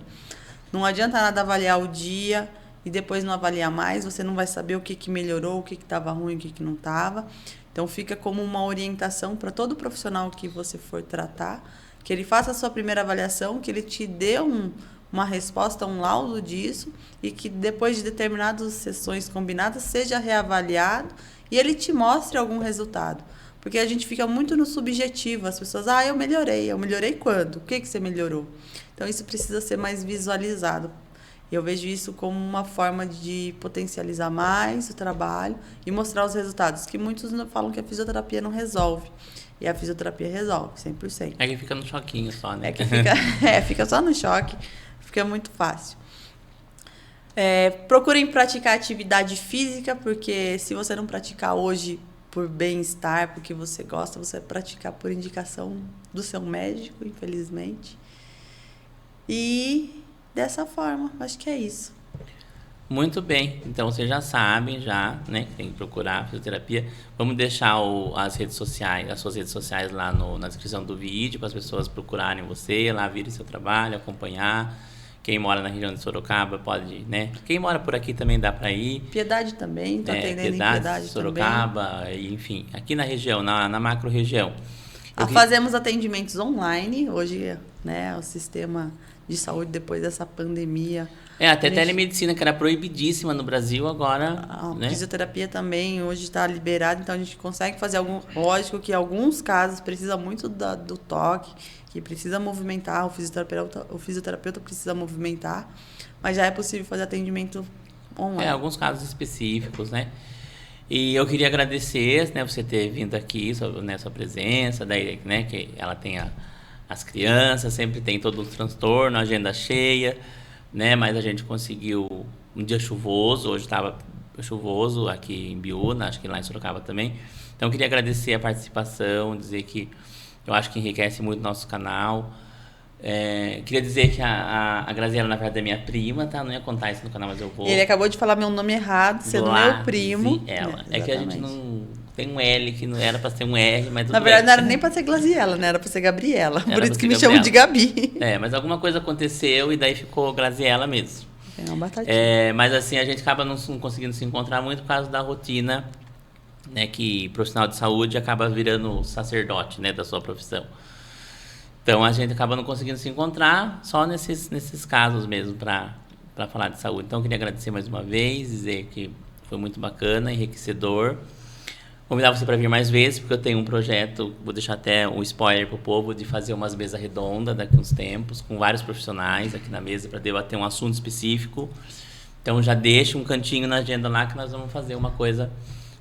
Não adianta nada avaliar o dia e depois não avaliar mais. Você não vai saber o que melhorou, o que estava ruim, o que não estava. Então, fica como uma orientação para todo profissional que você for tratar, que ele faça a sua primeira avaliação, que ele te dê uma resposta, um laudo disso, e que depois de determinadas sessões combinadas seja reavaliado e ele te mostre algum resultado. Porque a gente fica muito no subjetivo. As pessoas, eu melhorei. Eu melhorei quando? O que você melhorou? Então, isso precisa ser mais visualizado. Eu vejo isso como uma forma de potencializar mais o trabalho e mostrar os resultados, que muitos falam que a fisioterapia não resolve. E a fisioterapia resolve, 100%. É que fica no choquinho só, né? Fica só no choque. Fica muito fácil. Procurem praticar atividade física, porque se você não praticar hoje por bem-estar, porque você gosta, você vai praticar por indicação do seu médico, infelizmente. E dessa forma, acho que é isso. Muito bem, então vocês já sabem, né, que tem que procurar a fisioterapia. Vamos deixar as suas redes sociais lá na descrição do vídeo, para as pessoas procurarem você, lá virem seu trabalho, acompanhar. Quem mora na região de Sorocaba pode, né? Quem mora por aqui também dá para ir. Piedade também, estou atendendo em Piedade Sorocaba, também. Enfim, aqui na região, na macro-região. Fazemos atendimentos online. Hoje, né, o sistema de saúde, depois dessa pandemia... Até telemedicina, que era proibidíssima no Brasil, agora... A fisioterapia também hoje está liberada, então a gente consegue fazer Lógico que em alguns casos precisa muito do toque, que precisa movimentar, o fisioterapeuta precisa movimentar, mas já é possível fazer atendimento online. Alguns casos específicos, né? E eu queria agradecer, né, você ter vindo aqui, sua presença, daí, né, que ela tem as crianças, sempre tem todo o transtorno, agenda cheia, né? Mas a gente conseguiu um dia chuvoso, hoje estava chuvoso aqui em Biúna, acho que lá em Sorocaba também. Então eu queria agradecer a participação, dizer que eu acho que enriquece muito o nosso canal, Queria dizer que a Graziela, na verdade, é minha prima, tá? Não ia contar isso no canal, mas eu vou. Ele acabou de falar meu nome errado, sendo meu primo. Ela. É que a gente não tem um L, que não era pra ser um R, mas tudo Na verdade, bem. não era nem pra ser Glaziela, né? Era pra ser Gabriela. Era Por pra isso ser que me Gabriela. chamam de Gabi. Mas alguma coisa aconteceu e daí ficou Graziela mesmo. É uma batatinha. Mas assim, a gente acaba não conseguindo se encontrar muito por causa da rotina, né? Que profissional de saúde acaba virando sacerdote, né? Da sua profissão. Então a gente acaba não conseguindo se encontrar só nesses casos mesmo para falar de saúde. Então eu queria agradecer mais uma vez, dizer que foi muito bacana, enriquecedor. Convidar você para vir mais vezes, porque eu tenho um projeto, vou deixar até um spoiler pro povo, de fazer umas mesas redondas daqui a uns tempos, com vários profissionais aqui na mesa para debater um assunto específico. Então já deixa um cantinho na agenda lá que nós vamos fazer uma coisa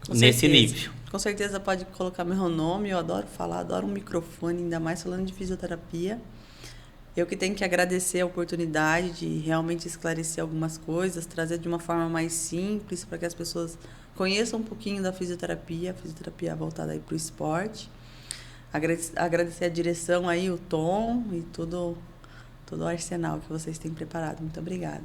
nesse nível. Com certeza pode colocar meu nome, eu adoro falar, adoro um microfone, ainda mais falando de fisioterapia. Eu que tenho que agradecer a oportunidade de realmente esclarecer algumas coisas, trazer de uma forma mais simples para que as pessoas conheçam um pouquinho da fisioterapia, a fisioterapia voltada aí para o esporte. Agradecer a direção aí, o Tom e todo o arsenal que vocês têm preparado. Muito obrigada.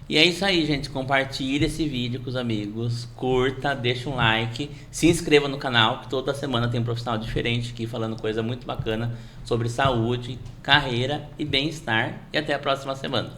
E é isso aí, gente. Compartilhe esse vídeo com os amigos, curta, deixa um like, se inscreva no canal, que toda semana tem um profissional diferente aqui falando coisa muito bacana sobre saúde, carreira e bem-estar. E até a próxima semana.